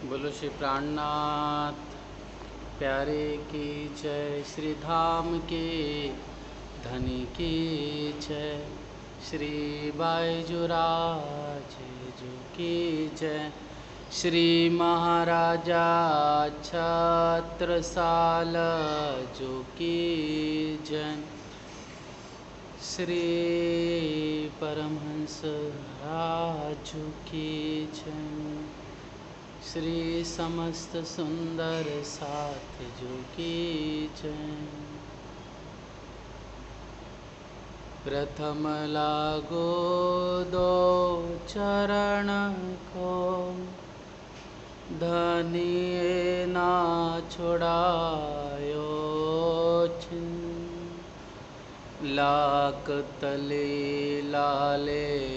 बोलो श्री प्राणनाथ प्यारे की जय, श्री धाम के धनी की जय, श्री बाईजुराज जो की जय, श्री महाराजा छत्रसाल जो की जय, श्री परमहंस राजू की जय, श्री समस्त सुंदर साथ जो की जय। प्रथम लागो दो चरण को, धनिये ना छुड़ायो छिन, लाक तले लालेणिया,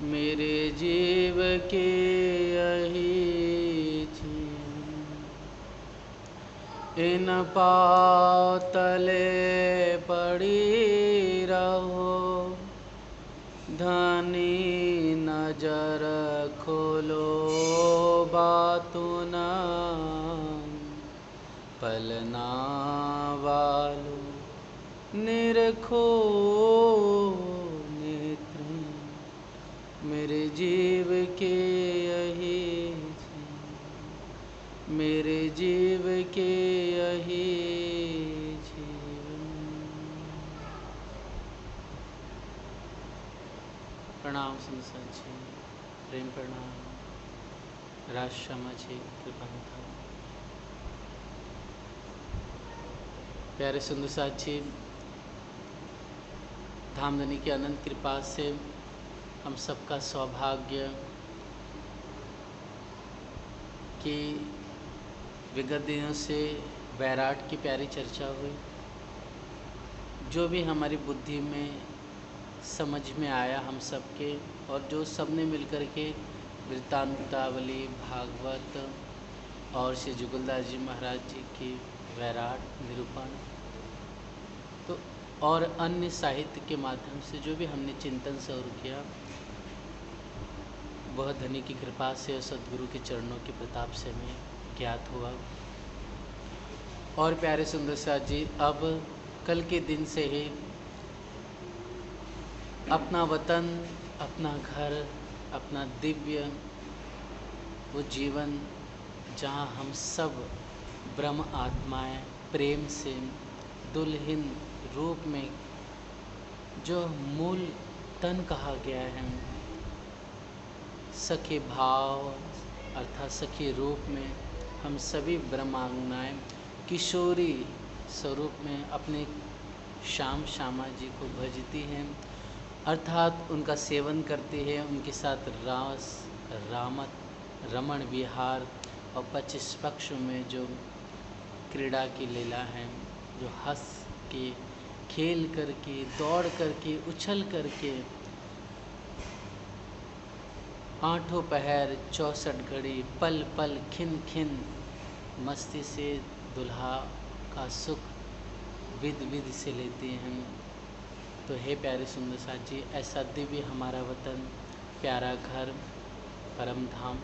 मेरे जीव के यही छी, इन पाँव तले पड़ी रहो, धनी नजर खोलो बातु न पलना वालो, निरखो नेत्र, मेरे जीव के यही छी, मेरे जीव के यही जीवन। प्रणाम संसार जी, प्रेम प्रणाम, राष्ट्रमा जी, कृपा था। प्यारे सुंदर साथ जी, धामधनी की अनंत कृपा से हम सबका सौभाग्य कि विगत दिनों से वैराट की प्यारी चर्चा हुई। जो भी हमारी बुद्धि में समझ में आया हम सबके, और जो सबने मिलकर के वृत्तांतावली भागवत और श्री जुगलदास जी महाराज जी की वैराट निरूपण, तो और अन्य साहित्य के माध्यम से जो भी हमने चिंतन सौर किया, वह धनी की कृपा से और सद्गुरु के चरणों के प्रताप से हमें ज्ञात हुआ। और प्यारे सुंदर साथ जी, अब कल के दिन से ही अपना वतन, अपना घर, अपना दिव्य वो जीवन, जहाँ हम सब ब्रह्म आत्माएं प्रेम से दुल्हन रूप में, जो मूल तन कहा गया है, सखे भाव अर्थात सखी रूप में हम सभी ब्रह्मांगनाएं किशोरी स्वरूप में अपने श्याम श्यामा जी को भजती हैं, अर्थात उनका सेवन करती है, उनके साथ रास रामत रमण विहार और पच्चीस पक्ष में जो क्रीड़ा की लीला है, जो हंस के खेल करके दौड़ करके उछल करके आठों पहर 64 घड़ी पल पल खिन खिन मस्ती से दुल्हा का सुख विध विधि से लेते हैं। तो हे प्यारे सुंदर साथ जी, ऐसा दिव्य हमारा वतन, प्यारा घर, परम धाम,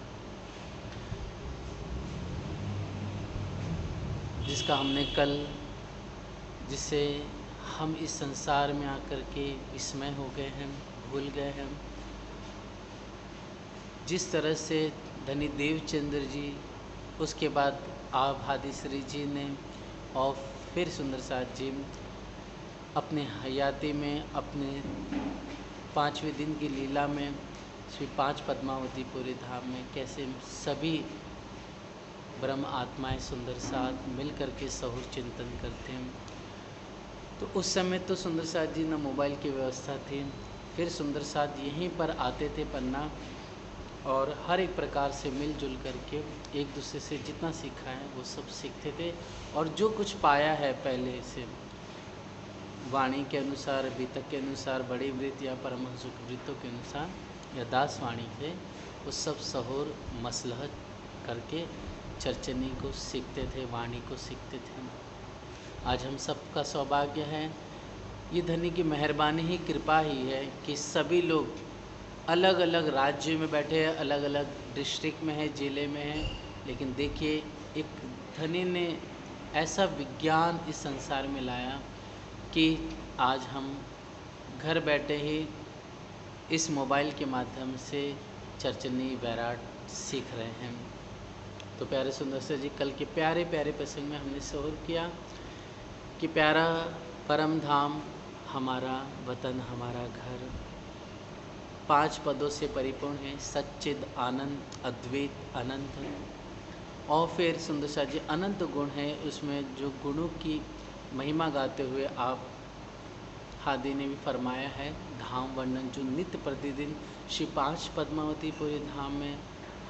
जिसका हमने कल, जिसे हम इस संसार में आकर के विस्मय हो गए हैं, भूल गए हैं। जिस तरह से धनी देवचंद्र जी, उसके बाद आभादीश्वरी जी ने, और फिर सुंदर साथ जी अपने हयाती में, अपने 5वें दिन की लीला में, श्री 5 पद्मावती पूरे धाम में कैसे सभी ब्रह्म आत्माएं सुंदर साथ मिल करके सहुर चिंतन करते हैं। तो उस समय तो सुंदर साथ जी न मोबाइल की व्यवस्था थी, फिर सुंदर साथ यहीं पर आते थे पन्ना, और हर एक प्रकार से मिलजुल करके एक दूसरे से जितना सीखा है वो सब सीखते थे। और जो कुछ पाया है पहले से वाणी के अनुसार, बीतक के अनुसार, बड़ी वृत्त या परमहंस वृत्तों के अनुसार या दास वाणी के, वो सब सहोर मसलहत करके चर्चनी को सीखते थे, वाणी को सीखते थे। आज हम सबका सौभाग्य है, ये धनी की मेहरबानी ही, कृपा ही है कि सभी लोग अलग अलग राज्य में बैठे हैं, अलग अलग डिस्ट्रिक्ट में है, ज़िले में है, लेकिन देखिए एक धनी ने ऐसा विज्ञान इस संसार में लाया कि आज हम घर बैठे ही इस मोबाइल के माध्यम से चरचन्नी बैराट सीख रहे हैं। तो प्यारे सुंदर से जी, कल के प्यारे प्यारे प्रसंग में हमने शोर किया कि प्यारा परम धाम हमारा वतन, हमारा घर 5 पदों से परिपूर्ण है, सच्चिद आनंद अद्वैत अनंत। और फिर सुंदर सा जी अनंत गुण है, उसमें जो गुणों की महिमा गाते हुए आप हादी ने भी फरमाया है धाम वर्णन जो नित्य प्रतिदिन श्री 5 पद्मावतीपुरी धाम में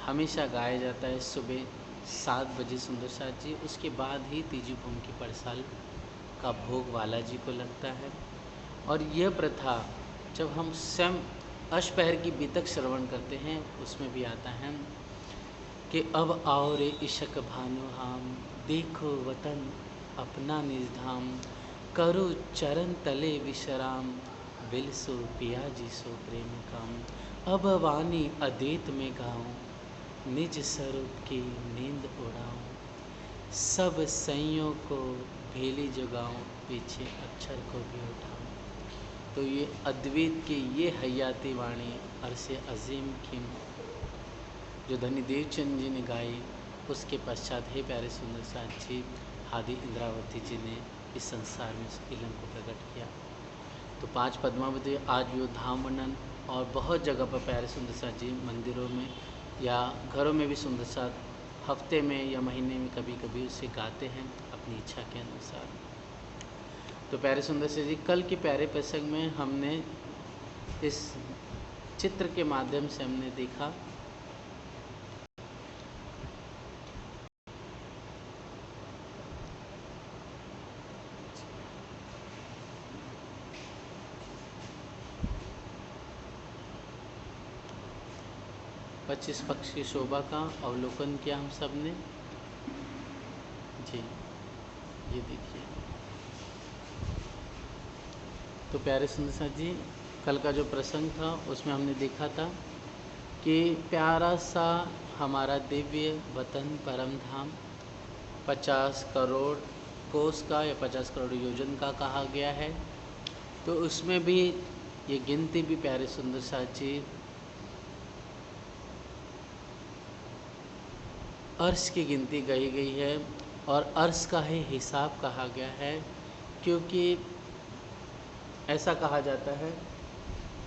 हमेशा गाया जाता है सुबह 7 बजे सुंदर सा जी। उसके बाद ही तीजी भूमि की परसाल का भोग बालाजी को लगता है। और यह प्रथा जब हम स्वयं अष्टपहर की बीतक श्रवण करते हैं उसमें भी आता है कि अब आओ रे इशक भानु हम, देखो वतन अपना निज धाम, करो चरण तले विश्राम, बिल सो पिया जी सो प्रेम काम, अब वाणी अद्वैत में गाऊं, निज स्वरूप की नींद उड़ाऊं, सब सैयों को भेली जगाऊं, पीछे अक्षर को भी उठाऊं। तो ये अद्वैत की ये हयाती वाणी अरसे अजीम की जो धनी देवचंद जी ने गाई, उसके पश्चात हे प्यारे सुंदर साथ जी हादी इंद्रावती जी ने इस संसार में इस इलम को प्रकट किया। तो 5 पद्मावती आज भी वो धाम वर्णन और बहुत जगह पर प्यारे सुंदर साथ जी मंदिरों में या घरों में भी सुंदर साथ हफ्ते में या महीने में कभी कभी उसे गाते हैं अपनी इच्छा के अनुसार। तो प्यारे सुंदर से जी कल के प्यारे प्रसंग में हमने इस चित्र के माध्यम से हमने देखा पच्चीस पक्ष की शोभा का अवलोकन किया हम सब ने जी। ये देखिए तो प्यारे सुंदर जी कल का जो प्रसंग था उसमें हमने देखा था कि प्यारा सा हमारा दिव्य वतन परम धाम 50 करोड़ कोस का या 50 करोड़ योजन का कहा गया है। तो उसमें भी ये गिनती भी प्यारे सुंदर साथ जी अर्श की गिनती कही गई है और अर्श का ही हिसाब कहा गया है, क्योंकि ऐसा कहा जाता है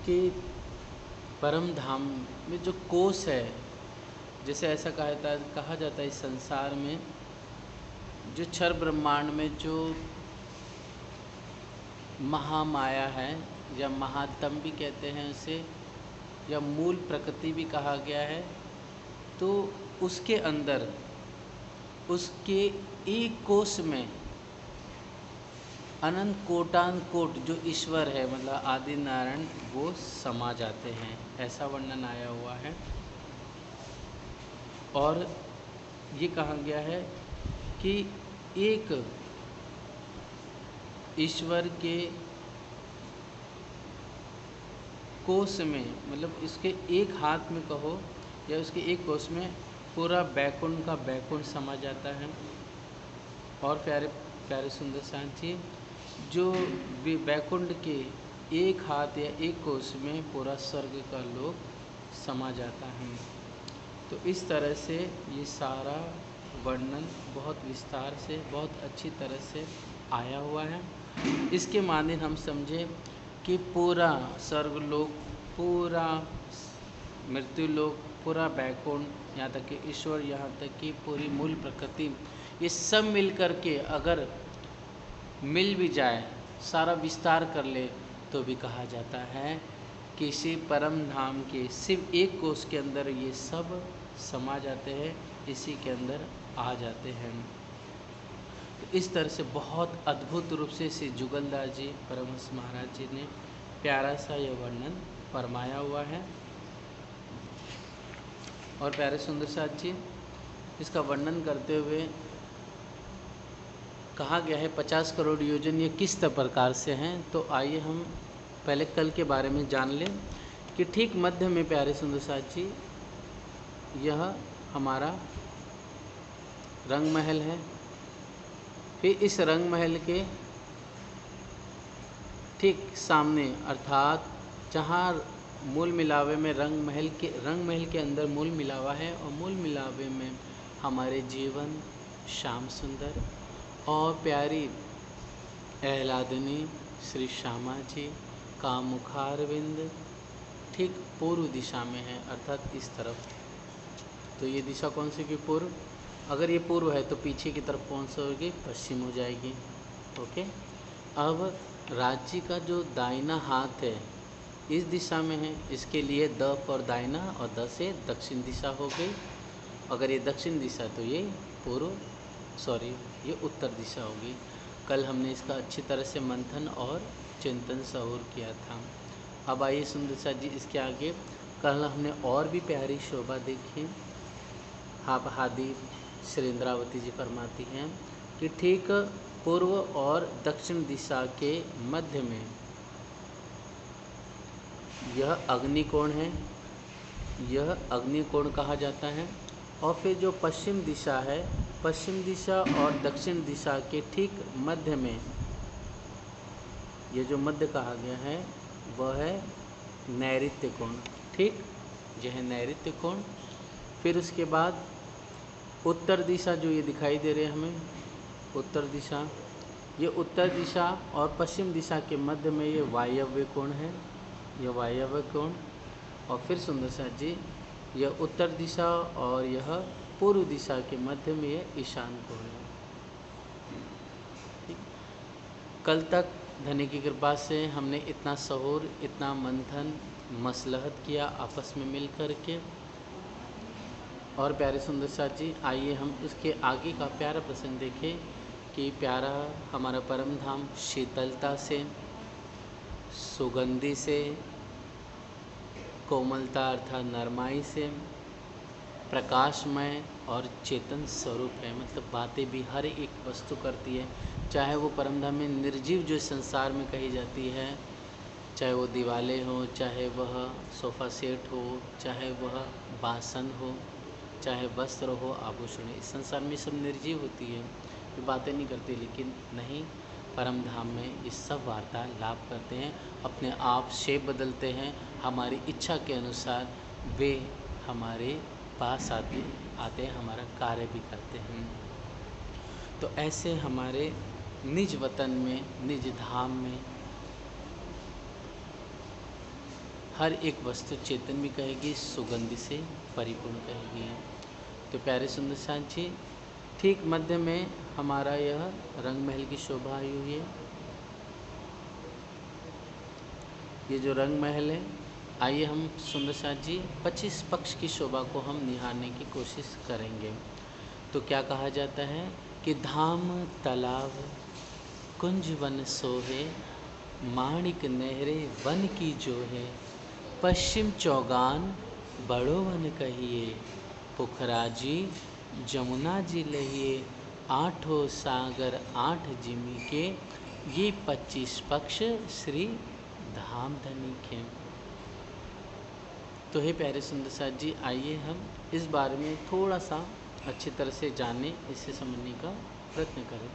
कि परम धाम में जो कोस है, जैसे ऐसा कहा जाता है इस संसार में जो क्षर ब्रह्मांड में जो महामाया है या महातम भी कहते हैं उसे या मूल प्रकृति भी कहा गया है, तो उसके अंदर उसके एक कोश में अनंत कोटान कोट जो ईश्वर है मतलब आदि नारायण वो समा जाते हैं, ऐसा वर्णन आया हुआ है। और ये कहा गया है कि एक ईश्वर के कोश में मतलब इसके एक हाथ में कहो या उसके एक कोश में पूरा बैकुंठ का बैकुंठ समा जाता है। और प्यारे प्यारे सुंदर साथी जो बैकुंठ के एक हाथ या एक कोश में पूरा स्वर्ग का लोक समा जाता है। तो इस तरह से ये सारा वर्णन बहुत विस्तार से बहुत अच्छी तरह से आया हुआ है। इसके माने हम समझे कि पूरा स्वर्गलोक, पूरा मृत्युलोक, पूरा बैकुंठ, यहाँ तक कि ईश्वर, यहाँ तक कि पूरी मूल प्रकृति, ये सब मिल कर के अगर मिल भी जाए, सारा विस्तार कर ले, तो भी कहा जाता है कि इसी परम धाम के सिर्फ एक कोष के अंदर ये सब समा जाते हैं, इसी के अंदर आ जाते हैं। तो इस तरह से बहुत अद्भुत रूप से श्री जुगलदास जी परमहंस महाराज जी ने प्यारा सा यह वर्णन फरमाया हुआ है। और प्यारे सुंदर साथ जी इसका वर्णन करते हुए कहा गया है 50 करोड़ योजन ये किस प्रकार से हैं। तो आइए हम पहले कल के बारे में जान लें कि ठीक मध्य में प्यारे सुंदर साथ जी यह हमारा रंग महल है। फिर इस रंग महल के ठीक सामने अर्थात जहाँ मूल मिलावे में रंग महल के अंदर मूल मिलावा है और मूल मिलावे में हमारे जीवन श्याम सुंदर और प्यारी आह्लादिनी श्री श्यामा जी का मुखारविंद ठीक पूर्व दिशा में है, अर्थात इस तरफ। तो ये दिशा कौन सी की पूर्व, अगर ये पूर्व है तो पीछे की तरफ कौन सा होगी, पश्चिम हो जाएगी। ओके, अब राज्य का जो दाहिना हाथ है इस दिशा में है, इसके लिए द पर दाहिना और द से दक्षिण दिशा हो गई। अगर ये दक्षिण दिशा तो ये ये उत्तर दिशा होगी। कल हमने इसका अच्छी तरह से मंथन और चिंतन सहूर किया था। अब आइए सुंदर सा जी इसके आगे, कल हमने और भी प्यारी शोभा देखी। आप हादी श्री इंद्रावती जी फरमाती हैं कि ठीक पूर्व और दक्षिण दिशा के मध्य में यह अग्निकोण है, यह अग्निकोण कहा जाता है। और फिर जो पश्चिम दिशा है, पश्चिम दिशा और दक्षिण दिशा के ठीक मध्य में ये जो मध्य कहा गया है वह है नैऋत्य कोण। ठीक, यह है नैऋत्य कोण। फिर उसके बाद उत्तर दिशा जो ये दिखाई दे रहे हैं हमें, उत्तर दिशा, ये उत्तर दिशा और पश्चिम दिशा के मध्य में ये वायव्य कोण है, यह वायव्य कोण। और फिर सुंदर सा जी यह उत्तर दिशा और यह पूर्व दिशा के मध्य में यह ईशान कोण है। ठीक, कल तक धनी की कृपा से हमने इतना सहूर, इतना मंथन, मसलहत किया आपस में मिल कर के। और प्यारे सुंदर साथ जी आइए हम उसके आगे का प्यारा प्रसंग देखें कि प्यारा हमारा परम धाम शीतलता से, सुगंधि से, कोमलता अर्थात नरमाई से, प्रकाशमय और चेतन स्वरूप है। मतलब बातें भी हर एक वस्तु करती है, चाहे वो परम धाम में निर्जीव जो संसार में कही जाती है, चाहे वो दीवालें हो, चाहे वह सोफ़ा सेट हो, चाहे वह बासन हो, चाहे वस्त्र हो, आभूषण, इस संसार में सब निर्जीव होती है, ये बातें नहीं करती। लेकिन नहीं, परम धाम में ये सब वार्तालाप करते हैं, अपने आप शेप बदलते हैं, हमारी इच्छा के अनुसार वे हमारे पास आते हैं, हमारा कार्य भी करते हैं। तो ऐसे हमारे निज वतन में, निज धाम में हर एक वस्तु चेतन भी कहेगी, सुगंध से परिपूर्ण कहेगी। तो प्यारे सुंदर साथ जी ठीक मध्य में हमारा यह रंग महल की शोभा आई हुई है। ये जो रंग महल है, आइए हम सुंदर साथ जी 25 पक्ष की शोभा को हम निहारने की कोशिश करेंगे। तो क्या कहा जाता है कि धाम तालाब कुंज वन सोहे, माणिक नहरे वन की जो है, पश्चिम चौगान बड़ो वन कहिए, पुखराजी जमुना जी लहिए, आठों सागर आठ जिमी के, ये 25 पक्ष श्री धाम धनी के। तो हे प्यारे सुंदर साथ जी आइए हम इस बारे में थोड़ा सा अच्छी तरह से जानें, इसे समझने का प्रयत्न करें।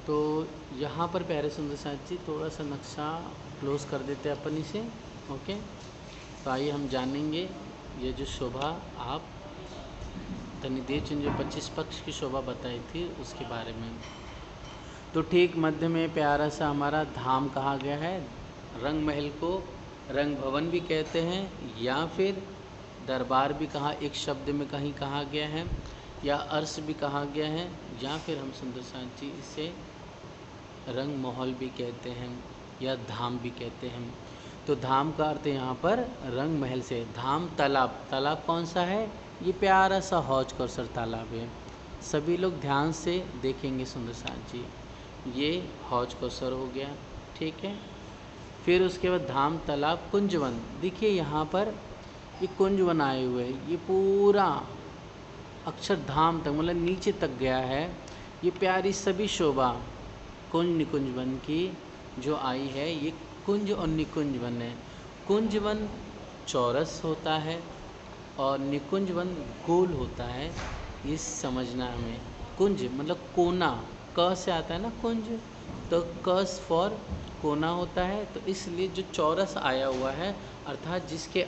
तो यहाँ पर प्यारे सुंदर साथ जी थोड़ा सा नक्शा क्लोज कर देते हैं अपन इसे। ओके, तो आइए हम जानेंगे ये जो शोभा आप धनीदेव चंद जो 25 पक्ष की शोभा बताई थी उसके बारे में। तो ठीक मध्य में प्यारा सा हमारा धाम कहा गया है। रंग महल को रंग भवन भी कहते हैं, या फिर दरबार भी कहा, एक शब्द में कहीं कहा गया है, या अर्श भी कहा गया है, या फिर हम सुंदर साथ जी इसे रंग महल भी कहते हैं या धाम भी कहते हैं। तो धाम का अर्थ यहाँ पर रंग महल से। धाम तालाब, तालाब कौन सा है, ये प्यारा सा हौज कौसर तालाब है। सभी लोग ध्यान से देखेंगे सुंदर साथ जी, ये हौज कौसर हो गया, ठीक है। फिर उसके बाद धाम तालाब कुंजवन, देखिए यहाँ पर ये कुंजवन आए हुए हैं, ये पूरा अक्षरधाम तक मतलब नीचे तक गया है। ये प्यारी सभी शोभा कुंज निकुंज वन की जो आई है, ये कुंज और निकुंज वन है। कुंज वन चौरस होता है और निकुंज वन गोल होता है, ये समझना हमें। कुंज मतलब कोना, क से आता है ना कुंज, तो कस फॉर कोना होता है, तो इसलिए जो चौरस आया हुआ है अर्थात जिसके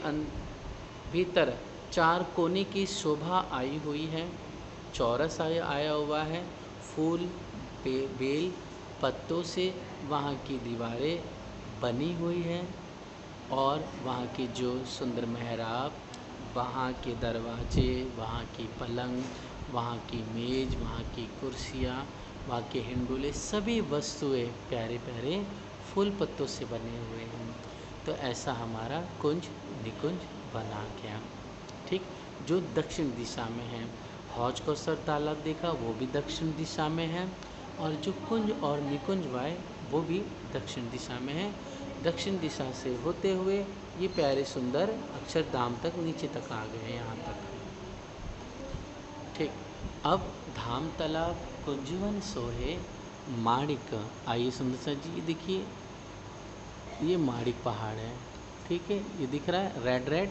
भीतर चार कोने की शोभा आई हुई है, चौरस आया हुआ है, फूल बेल पत्तों से वहाँ की दीवारें बनी हुई है और वहाँ की जो सुंदर मेहराब, वहाँ के दरवाजे, वहाँ की पलंग, वहाँ की मेज़, वहाँ की कुर्सियाँ, वहाँ के हिंडोले, सभी वस्तुएं प्यारे प्यारे फूल पत्तों से बने हुए हैं। तो ऐसा हमारा कुंज निकुंज बना गया। ठीक, जो दक्षिण दिशा में है। हौज कौसर तालाब देखा, वो भी दक्षिण दिशा में है, और जो कुंज और निकुंज वाय वो भी दक्षिण दिशा में है। दक्षिण दिशा से होते हुए ये प्यारे सुंदर अक्षरधाम तक नीचे तक आ गए, यहाँ तक। ठीक, अब धाम तालाब कुंजवन सोहे माणिक। आइए सुंदर सा जी, ये देखिए, ये माणिक पहाड़ है। ठीक है, ये दिख रहा है रेड रेड,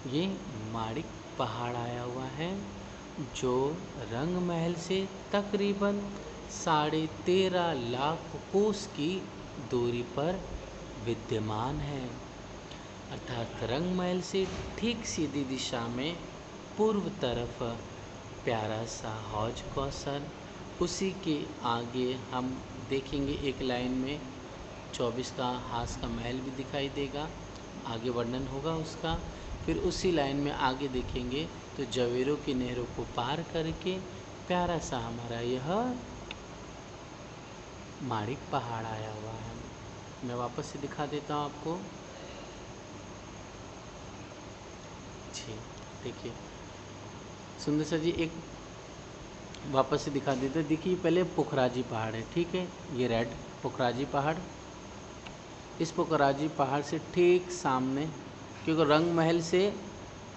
ये माणिक पहाड़ आया हुआ है जो रंग महल से तकरीबन 13.5 लाख कोस की दूरी पर विद्यमान है। अर्थात रंग महल से ठीक सीधी दिशा में पूर्व तरफ प्यारा सा हौज कौसर, उसी के आगे हम देखेंगे एक लाइन में 24 का हास का महल भी दिखाई देगा, आगे वर्णन होगा उसका। फिर उसी लाइन में आगे देखेंगे तो जवेरों की नहरों को पार करके प्यारा सा हमारा यह माणिक पहाड़ आया हुआ है। मैं वापस से दिखा देता हूँ आपको। जी देखिए सुंदर सा जी, एक वापस से दिखा देते हैं। देखिए पहले पुखराजी पहाड़ है, ठीक है, ये रेड पुखराजी पहाड़। इस पुखराजी पहाड़ से ठीक सामने, क्योंकि रंग महल से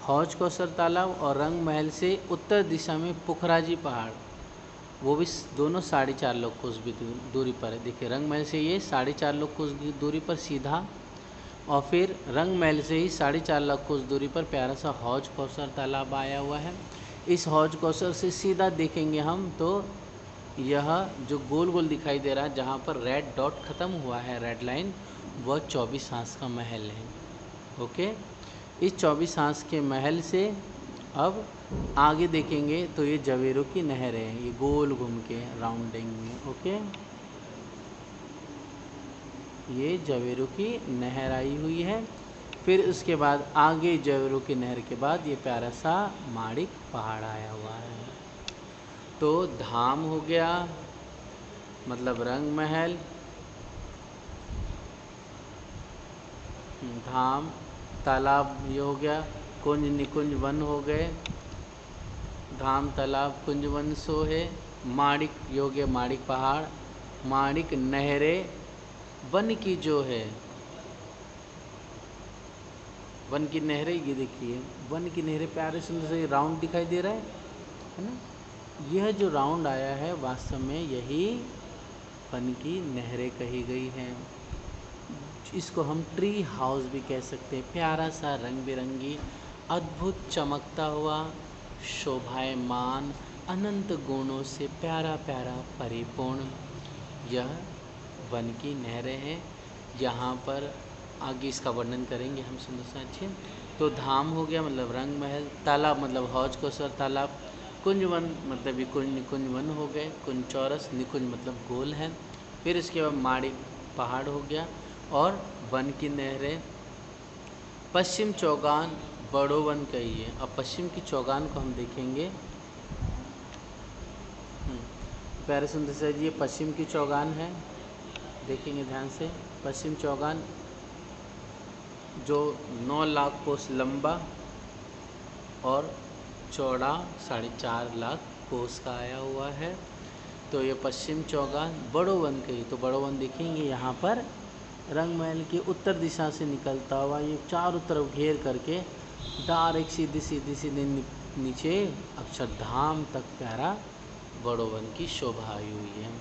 हौज कौसर तालाब और रंग महल से उत्तर दिशा में पुखराजी पहाड़, वो भी दोनों 4.5 लाख कोस भी दूरी पर है। देखिए रंग महल से ये 4.5 लाख कोस की दूरी पर सीधा, और फिर रंग महल से ही 4.5 लाख कोस दूरी पर प्यारा सा हौज कौसर तालाब आया हुआ है। इस हौज कौसर से सीधा देखेंगे हम तो यह जो गोल गोल दिखाई दे रहा है, जहाँ पर रेड डॉट ख़त्म हुआ है, रेड लाइन, वह 24 हांस का महल है। ओके, इस 24 हांस के महल से अब आगे देखेंगे तो ये जवेरों की नहर है, ये गोल घूम के राउंडिंग में। ओके, ये जवेरों की नहर आई हुई है। फिर उसके बाद आगे जवेरों की नहर के बाद ये प्यारा सा माणिक पहाड़ आया हुआ है। तो धाम हो गया मतलब रंग महल, धाम तालाब ये हो गया, कुंज निकुंज वन हो गए, धाम तालाब कुंज वन सो है, माणिक ये हो गया माणिक पहाड़, माणिक नहरें, वन की जो है वन की नहरें, ये देखिए वन की नहरें प्यारे सुंदर से राउंड दिखाई दे रहा है ना। यह जो राउंड आया है वास्तव में यही वन की नहरें कही गई हैं। इसको हम ट्री हाउस भी कह सकते हैं। प्यारा सा रंग बिरंगी अद्भुत चमकता हुआ शोभायमान अनंत गुणों से प्यारा प्यारा परिपूर्ण यह वन की नहरें हैं। यहाँ पर आगे इसका वर्णन करेंगे हम सुंदर सा अच्छे। तो धाम हो गया मतलब रंग महल, तालाब मतलब हौज कौसर तालाब, कुंज वन मतलब ये कुंज निकुंज वन हो गए, कुंज चौरस, निकुंज मतलब गोल है। फिर इसके बाद माणिक पहाड़ हो गया और वन की नहरें। पश्चिम चौगान बड़ो वन कहिए। अब पश्चिम की चौगान को हम देखेंगे। प्यारे सुंदर से जी, ये पश्चिम की चौगान है, देखेंगे ध्यान से। पश्चिम चौगान जो 9 लाख कोस लंबा और चौड़ा 4.5 लाख कोस का आया हुआ है। तो ये पश्चिम चौगान बड़ो वन कही, तो बड़ो वन देखेंगे यहाँ पर रंग महल की उत्तर दिशा से निकलता हुआ ये चारों तरफ घेर करके डायरेक्ट सीधी नीचे अक्षरधाम तक प्यारा बड़ोवन की शोभा आई हुई है।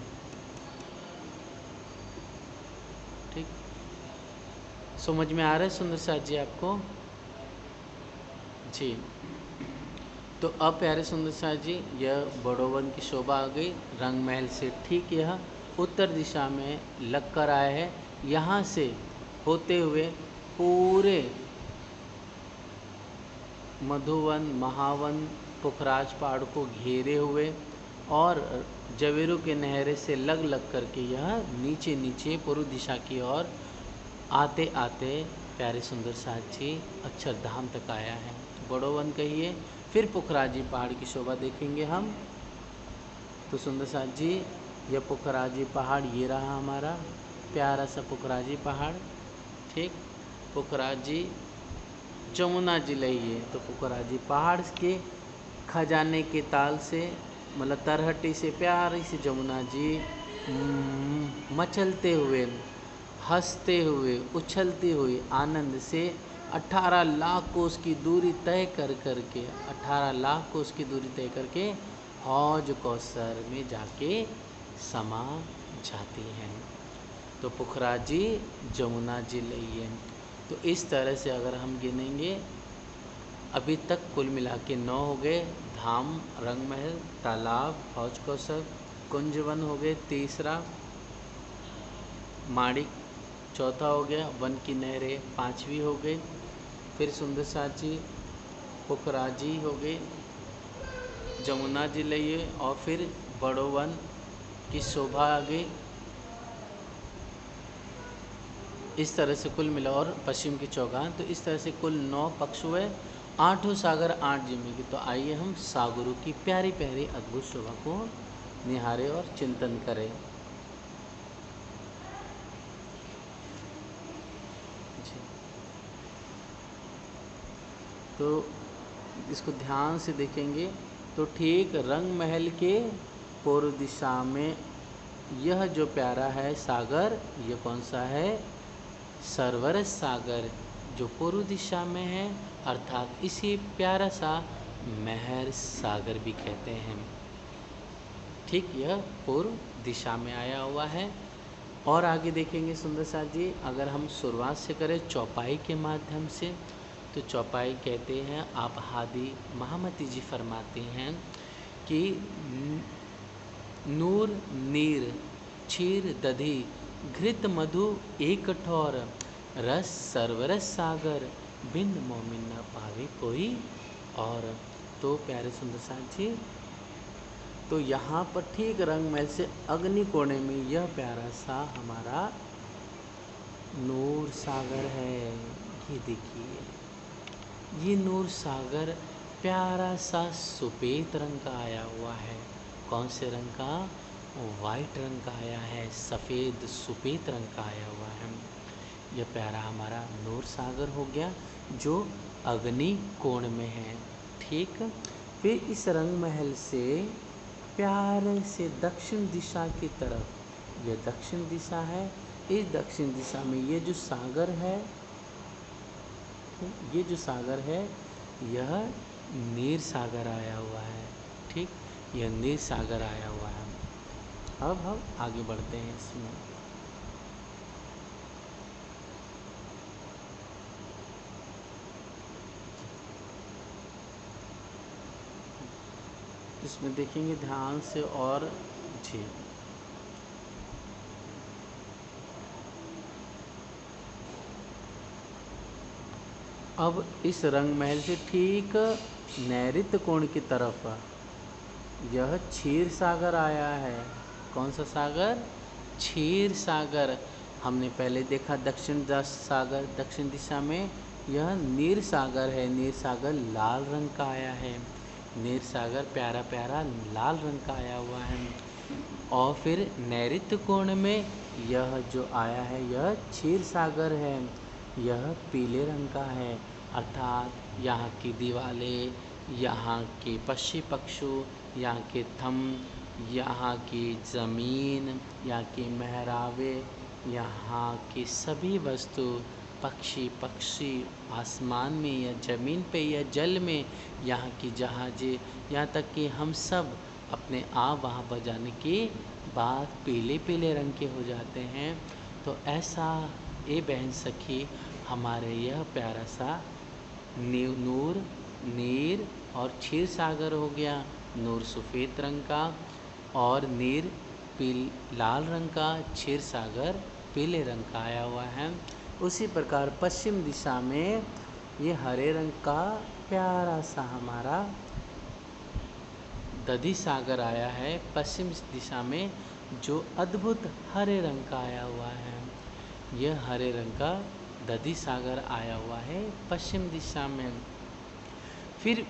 ठीक, समझ में आ रहा है सुंदर साथ जी आपको? जी, तो अब प्यारे सुंदर साथ जी, यह बड़ोवन की शोभा आ गई। रंग महल से ठीक यह उत्तर दिशा में लग कर आया है। यहाँ से होते हुए पूरे मधुवन, महावन, पुखराज पहाड़ को घेरे हुए और जवेरू के नहरे से लग लग करके यह नीचे नीचे पूर्व दिशा की ओर आते आते प्यारे सुंदर साथ जी अक्षरधाम तक आया है। बड़ोवन कहिए, फिर पुखराजी पहाड़ की शोभा देखेंगे हम। तो सुंदर साथ जी, यह पुखराजी पहाड़ ये रहा हमारा प्यारा सा पुखराजी पहाड़। ठीक, पुखराजी जमुना जिले ही है। तो पुखराजी पहाड़ के खजाने के ताल से मतलब तरहटी से प्यारी सी जमुना जी मचलते हुए, हंसते हुए, उछलती हुई आनंद से 18 लाख कोस की दूरी तय कर करके 18 लाख कोस की दूरी तय करके हौज कौसर में जाके समा जाती हैं। तो पुखराजी जमुना जी लई है। तो इस तरह से अगर हम गिनेंगे, अभी तक कुल मिला के 9 हो गए। धाम, रंग महल, तालाब, हौज कौसर, कुंजवन हो गए तीसरा, माणिक चौथा हो गया, वन की नहरें पांचवी हो गई, फिर सुंदर साथ जी पुखराजी हो गए, जमुना जी लइए और फिर बड़ोवन की शोभा आ गई। इस तरह से कुल मिला और पश्चिम की चौगान। तो इस तरह से कुल 9 पक्ष हुए, 8 सागर 8 जिम्मे की। तो आइए हम सागरों की प्यारी प्यारी अद्भुत शोभा को निहारें और चिंतन करें। तो इसको ध्यान से देखेंगे तो ठीक रंग महल के पूर्व दिशा में यह जो प्यारा है सागर, ये कौन सा है? सरवरस सागर, जो पूर्व दिशा में है, अर्थात इसी प्यारा सा महर सागर भी कहते हैं। ठीक, यह पूर्व दिशा में आया हुआ है। और आगे देखेंगे सुंदर साथ जी, अगर हम शुरुआत से करें चौपाई के माध्यम से, तो चौपाई कहते हैं, आप हादी महामती जी फरमाते हैं कि नूर नीर क्षीर दधी घृत मधु एक ठौर रस सरवरस सागर बिन मोमिन न पावे कोई और। तो प्यारे सुंदर साथ जी, तो यहाँ पर ठीक रंग महल से अग्नि कोणे में यह प्यारा सा हमारा नूर सागर है। ये देखिए, ये नूर सागर प्यारा सा सफ़ेद रंग का आया हुआ है। कौन से रंग का? वाइट रंग का आया है, सफ़ेद सफ़ेद रंग का आया हुआ है। यह प्यारा हमारा नूर सागर हो गया जो अग्नि कोण में है। ठीक, फिर इस रंग महल से प्यारे से दक्षिण दिशा की तरफ, यह दक्षिण दिशा है, इस दक्षिण दिशा में ये जो सागर है, ये जो सागर है यह नीर सागर आया हुआ है। ठीक, यह नीर सागर आया हुआ है। अब हम आगे बढ़ते हैं इसमें। इसमें देखेंगे ध्यान से और जी, अब इस रंग महल से ठीक नैऋत्य कोण की तरफ यह क्षीर सागर आया है। कौन सा सागर? क्षीर सागर। हमने पहले देखा दक्षिण सागर, दक्षिण दिशा में यह नीर सागर है। नीर सागर लाल रंग का आया है। नीर सागर प्यारा प्यारा लाल रंग का आया हुआ है। और फिर नैऋत्य कोण में यह जो आया है यह क्षीर सागर है। यह पीले रंग का है, अर्थात यहाँ की दीवारें, यहाँ के पक्षी पक्षु, यहाँ के थंब, यहाँ की ज़मीन, यहाँ की मेहराबे, यहाँ की सभी वस्तु पक्षी पक्षी आसमान में या ज़मीन पे या जल में, यहाँ की जहाज़ें, यहाँ तक कि हम सब अपने आप वहाँ पर जाने के बाद पीले पीले रंग के हो जाते हैं। तो ऐसा ए बहन सखी हमारे यह प्यारा सा नूर, नीर और क्षीर सागर हो गया। नूर सफ़ेद रंग का और नीर लाल रंग का, क्षीर सागर पीले रंग का आया हुआ है। उसी प्रकार पश्चिम दिशा में ये हरे रंग का प्यारा सा हमारा दधी सागर आया है। पश्चिम दिशा में जो अद्भुत हरे रंग का आया हुआ है, यह हरे रंग का दधी सागर आया हुआ है पश्चिम दिशा में। फिर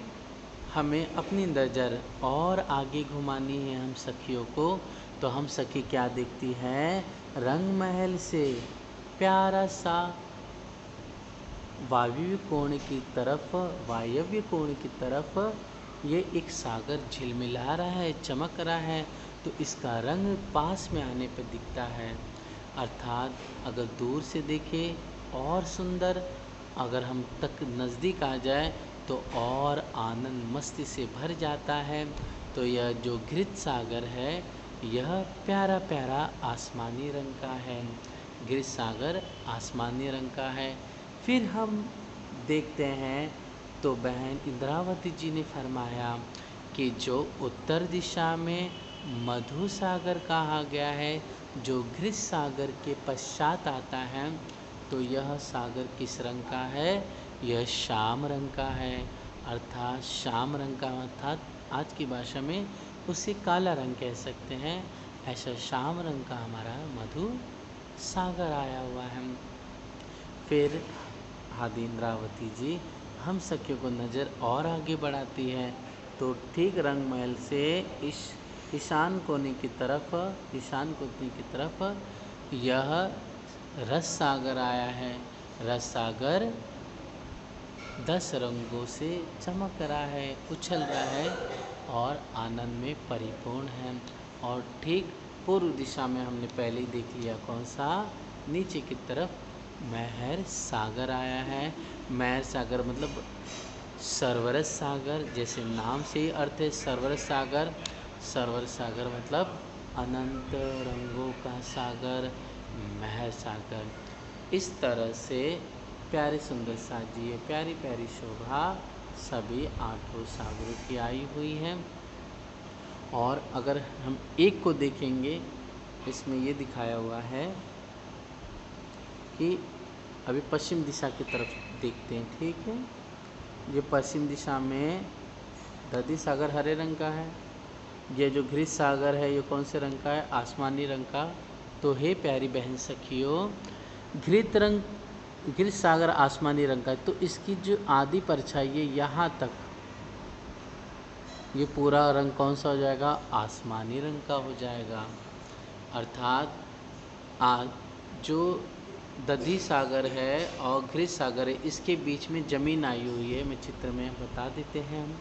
हमें अपनी नज़र और आगे घुमानी है हम सखियों को, तो हम सखी क्या देखती है, रंग महल से प्यारा सा वायव्य कोण की तरफ ये एक सागर झिलमिला रहा है, चमक रहा है। तो इसका रंग पास में आने पर दिखता है, अर्थात अगर दूर से देखें और सुंदर, अगर हम तक नज़दीक आ जाए तो और आनंद मस्ती से भर जाता है। तो यह जो घृत सागर है यह प्यारा प्यारा आसमानी रंग का है। घृत सागर आसमानी रंग का है। फिर हम देखते हैं तो बहन इंद्रावती जी ने फरमाया कि जो उत्तर दिशा में मधु सागर कहा गया है, जो घृत सागर के पश्चात आता है, तो यह सागर किस रंग का है, यह श्याम रंग का है। अर्थात श्याम रंग का अर्थात आज की भाषा में उसे काला रंग कह सकते हैं। ऐसा श्याम रंग का हमारा मधु सागर आया हुआ है। फिर आदि इंद्रावती जी हम सखियों को नज़र और आगे बढ़ाती है, तो ठीक रंग महल से ईशान कोने की तरफ यह रस सागर आया है। रस सागर 10 रंगों से चमक रहा है, उछल रहा है और आनंद में परिपूर्ण है। और ठीक पूर्व दिशा में हमने पहले ही देख लिया कौन सा, नीचे की तरफ महर सागर आया है। महर सागर मतलब सरवरस सागर, जैसे नाम से ही अर्थ है सरवरस सागर। सरवरस सागर मतलब अनंत रंगों का सागर, महर सागर। इस तरह से प्यारे सुंदर साजिए प्यारी प्यारी शोभा सभी 8 सागरों की आई हुई है। और अगर हम एक को देखेंगे, इसमें ये दिखाया हुआ है कि अभी पश्चिम दिशा की तरफ देखते हैं, ठीक है। ये पश्चिम दिशा में दधी सागर हरे रंग का है। ये जो घृत सागर है ये कौन से रंग का है, आसमानी रंग का। तो हे प्यारी बहन सखियों, घृत सागर आसमानी रंग का है, तो इसकी जो आधी परछाई है यहाँ तक, ये पूरा रंग कौन सा हो जाएगा, आसमानी रंग का हो जाएगा। अर्थात जो दधी सागर है और घृत सागर है, इसके बीच में ज़मीन आई हुई है। मैं चित्र में बता देते हैं हम।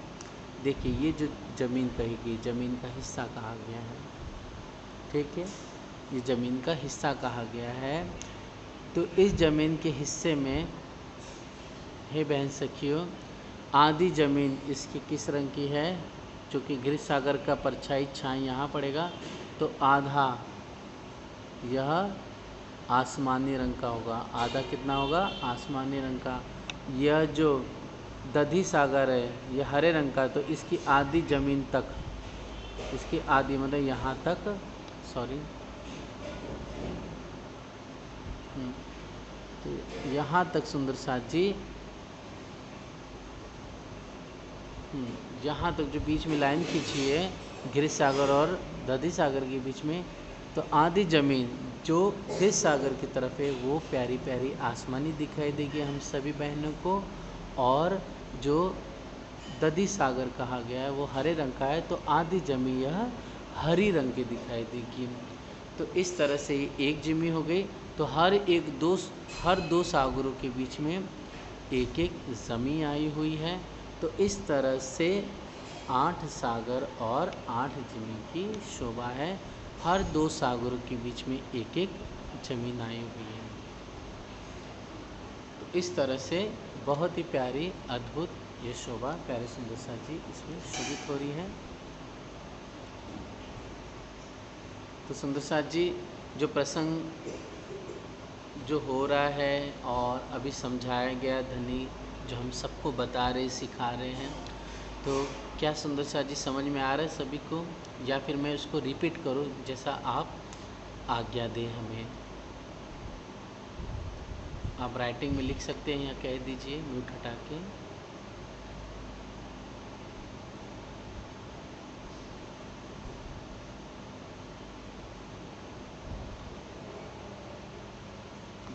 देखिए ये जो ज़मीन कही गई, ज़मीन का हिस्सा कहा गया है, ठीक है, ये ज़मीन का हिस्सा कहा गया है। तो इस ज़मीन के हिस्से में हे बहन सखियों, आधी ज़मीन इसकी किस रंग की है, चूँकि घृत सागर का परछाई छाई यहाँ पड़ेगा, तो आधा यह आसमानी रंग का होगा। आधा कितना होगा, आसमानी रंग का। यह जो दधी सागर है यह हरे रंग का, तो इसकी आधी ज़मीन तक, इसकी आधी मतलब यहाँ तक, सॉरी, तो यहाँ तक सुंदर साथ जी, यहाँ तक जो बीच में लाइन खींची है घृत सागर और दधी सागर के बीच में, तो आधी ज़मीन जो घृत सागर की तरफ है वो प्यारी प्यारी आसमानी दिखाई देगी हम सभी बहनों को, और जो दधी सागर कहा गया है वो हरे रंग का है, तो आधी ज़मीन यह हरी रंग की दिखाई देगी। तो इस तरह से एक ज़मीन हो गई। तो हर दो सागरों के बीच में एक एक ज़मीन आई हुई है। तो इस तरह से 8 सागर और 8 ज़मीन की शोभा है। हर 2 सागरों के बीच में एक एक ज़मीन आई हुई है। इस तरह से बहुत ही प्यारी अद्भुत ये शोभा प्यारे सुंदर साथ जी इसमें शोभित हो रही है। तो सुंदर साथ जी जो प्रसंग जो हो रहा है और अभी समझाया गया धनी जो हम सबको बता रहे सिखा रहे हैं, तो क्या सुंदर साथ जी समझ में आ रहा है सभी को, या फिर मैं उसको रिपीट करूं जैसा आप आज्ञा दें हमें। आप राइटिंग में लिख सकते हैं या कह दीजिए म्यूट हटा के।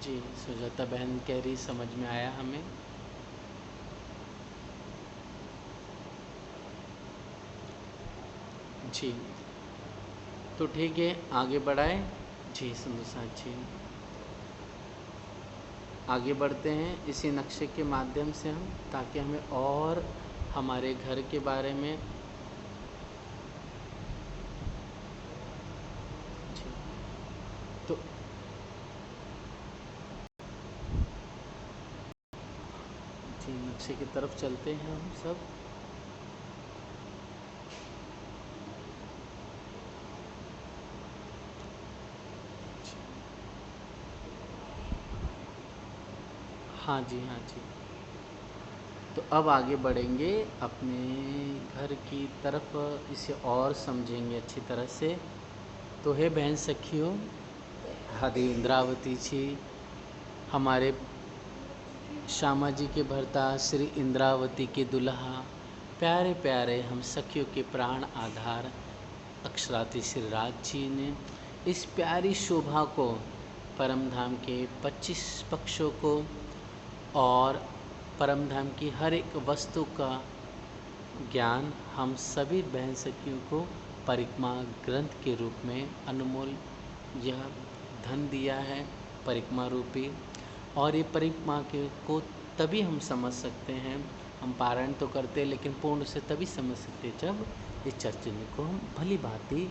जी सुजाता बहन कह रही समझ में आया हमें। जी तो ठीक है आगे बढ़ाएं। जी सुंदर साथ जी आगे बढ़ते हैं इसी नक्शे के माध्यम से हम, ताकि हमें और हमारे घर के बारे में जी तो जी नक्शे की तरफ चलते हैं हम सब। हाँ जी हाँ जी। तो अब आगे बढ़ेंगे अपने घर की तरफ, इसे और समझेंगे अच्छी तरह से। तो हे बहन सखियों, हदे इंद्रावती जी हमारे श्यामा जी के भर्ता श्री इंद्रावती के दुल्हा, प्यारे प्यारे हम सखियों के प्राण आधार अक्षराती श्री राज जी ने इस प्यारी शोभा को, परम धाम के 25 पक्षों को और परम धाम की हर एक वस्तु का ज्ञान हम सभी बहन सखियों को परिक्रमा ग्रंथ के रूप में अनमोल यह धन दिया है परिक्रमा रूपी। और ये परिक्रमा के को तभी हम समझ सकते हैं, हम पारायण तो करते हैं लेकिन पूर्ण से तभी समझ सकते हैं जब इस चर्चने को हम भली भांति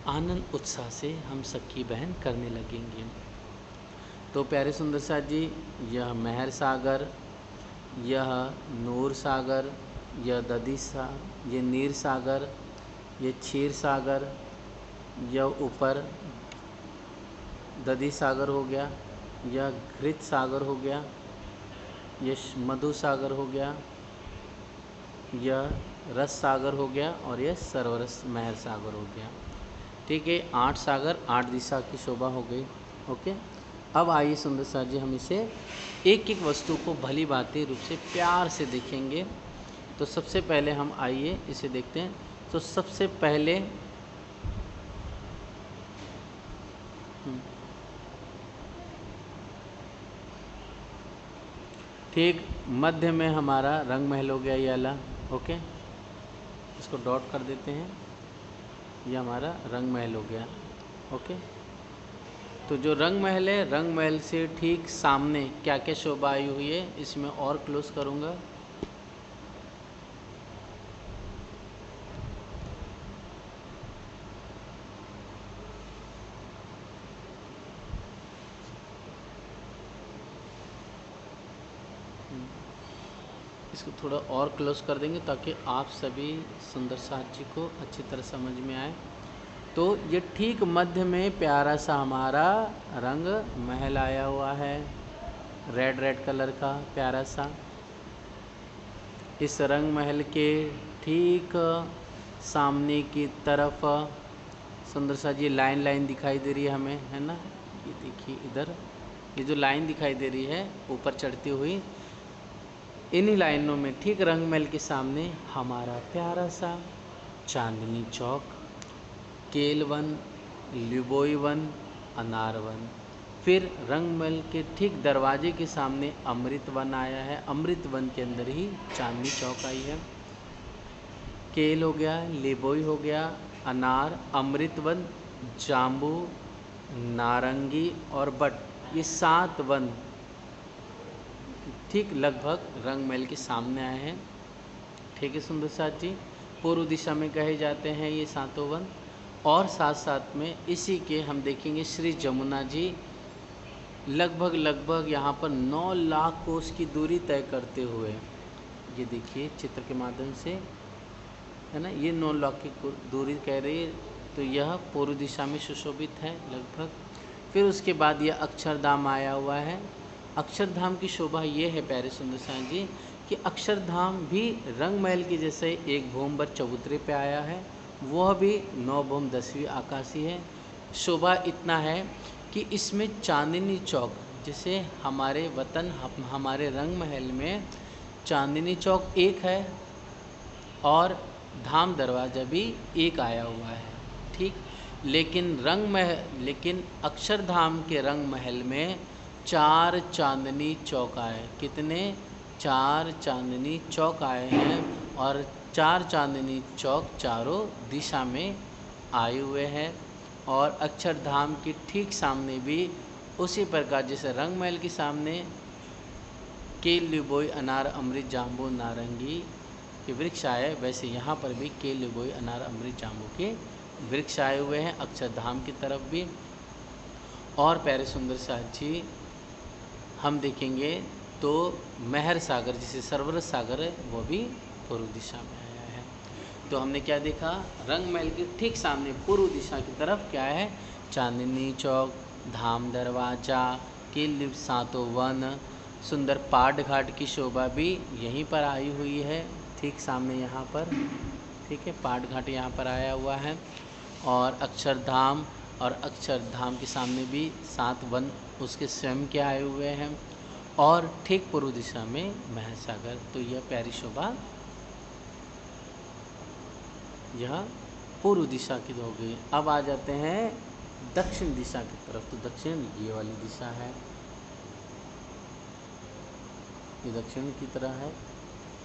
आनंद उत्साह से हम सखी बहन करने लगेंगे। तो प्यारे सुंदर साथ जी यह मेहर सागर, यह नूर सागर, यह ददीसा, ये नीर सागर, ये क्षीर सागर, यह ऊपर दधी सागर हो गया, यह घृत सागर हो गया, यह मधु सागर हो गया, यह रस सागर हो गया और यह सर्वरस मेहर सागर हो गया। ठीक है 8 सागर 8 दिशा की शोभा हो गई। ओके अब आइए सुंदर साथ जी हम इसे एक एक वस्तु को भली भांति रूप से प्यार से देखेंगे। तो सबसे पहले हम आइए इसे देखते हैं। तो सबसे पहले ठीक मध्य में हमारा रंग महल हो गया ये वाला। ओके इसको डॉट कर देते हैं, ये हमारा रंग महल हो गया। ओके तो जो रंग महल है, रंग महल से ठीक सामने क्या क्या शोभा आई हुई है इसमें और क्लोज करूँगा। इसको थोड़ा और क्लोज कर देंगे ताकि आप सभी सुंदर साथ जी को अच्छी तरह समझ में आए। तो ये ठीक मध्य में प्यारा सा हमारा रंग महल आया हुआ है, रेड कलर का प्यारा सा। इस रंग महल के ठीक सामने की तरफ सुंदर सा जी लाइन दिखाई दे रही है हमें, है ना। ये देखिए इधर ये जो लाइन दिखाई दे रही है ऊपर चढ़ती हुई, इन्हीं लाइनों में ठीक रंग महल के सामने हमारा प्यारा सा चांदनी चौक, केलवन, लिबोई वन, अनार वन। फिर रंग महल के ठीक दरवाजे के सामने अमृत वन आया है, अमृत वन के अंदर ही चांदनी चौक आई है। केल हो गया, लिबोई हो गया, अनार, अमृत वन, जाम्बू, नारंगी और बट, ये 7 वन ठीक लगभग रंग महल के सामने आए हैं। ठीक है सुंदर साथ जी, पूर्व दिशा में कहे जाते हैं ये 7 वन। और साथ साथ में इसी के हम देखेंगे श्री जमुना जी लगभग यहाँ पर 9 लाख कोस की दूरी तय करते हुए, ये देखिए चित्र के माध्यम से, है ना, ये 9 लाख की दूरी कह रही है, तो यह पूर्व दिशा में सुशोभित है लगभग। फिर उसके बाद यह अक्षरधाम आया हुआ है। अक्षरधाम की शोभा ये है प्यारे सुंदर साई जी कि अक्षरधाम भी रंग महल के जैसे एक भूमभर चबूतरे पे आया है, वह भी 9 भूम 10वीं आकाशी है। शोभा इतना है कि इसमें चांदनी चौक, जैसे हमारे वतन हमारे रंग महल में चांदनी चौक एक है और धाम दरवाज़ा भी एक आया हुआ है, ठीक। लेकिन अक्षरधाम के रंग महल में 4 चांदनी चौक आए। कितने? 4 चांदनी चौक आए हैं और 4 चांदनी चौक चारों दिशा में आए हुए हैं। और अक्षरधाम के ठीक सामने भी उसी प्रकार जैसे रंग महल के सामने केल लिबोई अनार अमृत जाम्बू नारंगी के वृक्ष आए, वैसे यहाँ पर भी केल लिबोई अनार अमृत जाम्बू के वृक्ष आए हुए हैं अक्षरधाम की तरफ भी। और प्यारे सुंदर साथ जी हम देखेंगे तो महर सागर जिसे सरवरत सागर है वो भी पूर्व दिशा में आया है। तो हमने क्या देखा? रंग महल के ठीक सामने पूर्व दिशा की तरफ क्या है? चांदनी चौक, धाम दरवाजा, केल सातों वन, सुंदर पाट घाट की शोभा भी यहीं पर आई हुई है, ठीक सामने यहाँ पर, ठीक है। पाट घाट यहाँ पर आया हुआ है। और अक्षरधाम, और अक्षरधाम के सामने भी 7 वन उसके स्वयं के आए हुए हैं। और ठीक पूर्व दिशा में महर सागर। तो यह प्यारी शोभा यह पूर्व दिशा की हो गई। अब आ जाते हैं दक्षिण दिशा की तरफ। तो दक्षिण ये वाली दिशा है, ये दक्षिण की तरह है।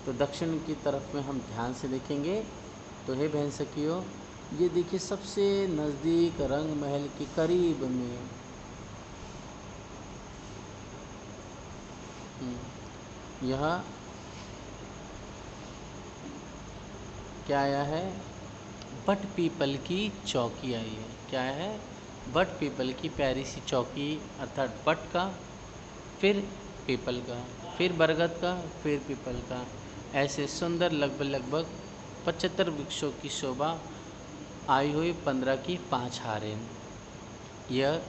तो दक्षिण की तरफ में हम ध्यान से देखेंगे तो हे बहन सखियों, ये देखिए सबसे नज़दीक रंग महल के करीब में यह क्या आया है? बट पीपल की चौकी आई है। क्या है? बट पीपल की प्यारी सी चौकी, अर्थात बट का, फिर पीपल का, फिर बरगद का, फिर पीपल का, ऐसे सुंदर लगभग 75 वृक्षों की शोभा आई हुई 15 की 5 हारें। यह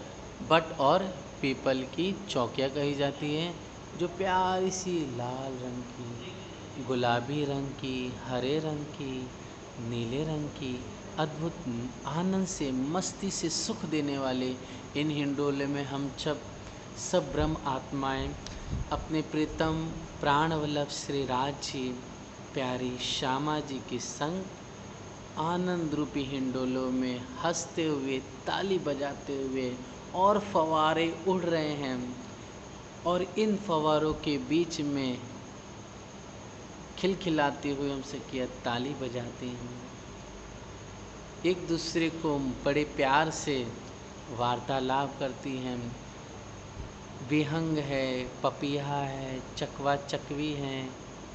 बट और पीपल की चौकियाँ कही जाती हैं, जो प्यारी सी लाल रंग की, गुलाबी रंग की, हरे रंग की, नीले रंग की, अद्भुत आनंद से, मस्ती से सुख देने वाले इन हिंडोले में हम सब ब्रह्म आत्माएं अपने प्रीतम प्राणवल्लभ श्री राज जी, प्यारी श्यामा जी के संग आनंद रूपी हिंडोलों में हंसते हुए, ताली बजाते हुए, और फव्वारे उड़ रहे हैं। और इन फव्वारों के बीच में खिलखिलाते हुए हमसे किया ताली बजाते हैं, एक दूसरे को बड़े प्यार से वार्तालाप करती हैं। विहंग है, पपीहा है, चकवा चकवी हैं,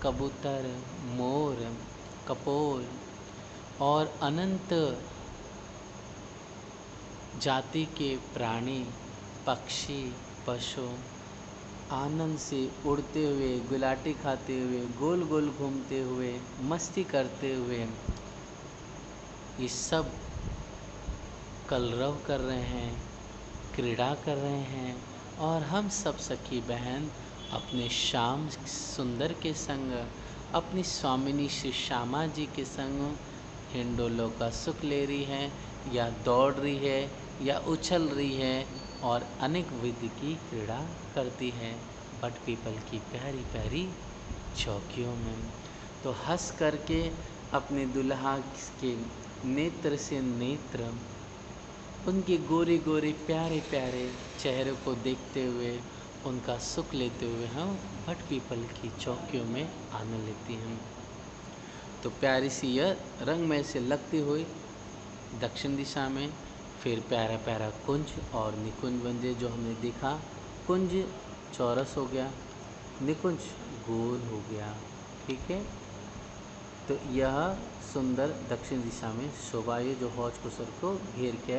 कबूतर, मोर, कपोल और अनंत जाति के प्राणी, पक्षी, पशु आनंद से उड़ते हुए, गुलाटी खाते हुए, गोल गोल घूमते हुए, मस्ती करते हुए ये सब कलरव कर रहे हैं, क्रीड़ा कर रहे हैं। और हम सब सखी बहन अपने श्याम सुंदर के संग, अपनी स्वामिनी श्री श्यामा जी के संग हिंडोलों का सुख ले रही है, या दौड़ रही है, या उछल रही है, और अनेक विधि की क्रीड़ा करती है बट पीपल की प्यारी प्यारी चौकियों में। तो हंस करके अपने दुल्हा के नेत्र से नेत्र, उनके गोरे गोरे प्यारे प्यारे चेहरे को देखते हुए, उनका सुख लेते हुए हम बट पीपल की चौकियों में आनंद लेती हैं। तो प्यारी सी यह रंग में से लगती हुई दक्षिण दिशा में, फिर प्यारा प्यारा कुंज और निकुंज मंदिर जो हमने देखा। कुंज चौरस हो गया, निकुंज गोल हो गया, ठीक है। तो यह सुंदर दक्षिण दिशा में शोभा ये जो हौज कुसर को घेर के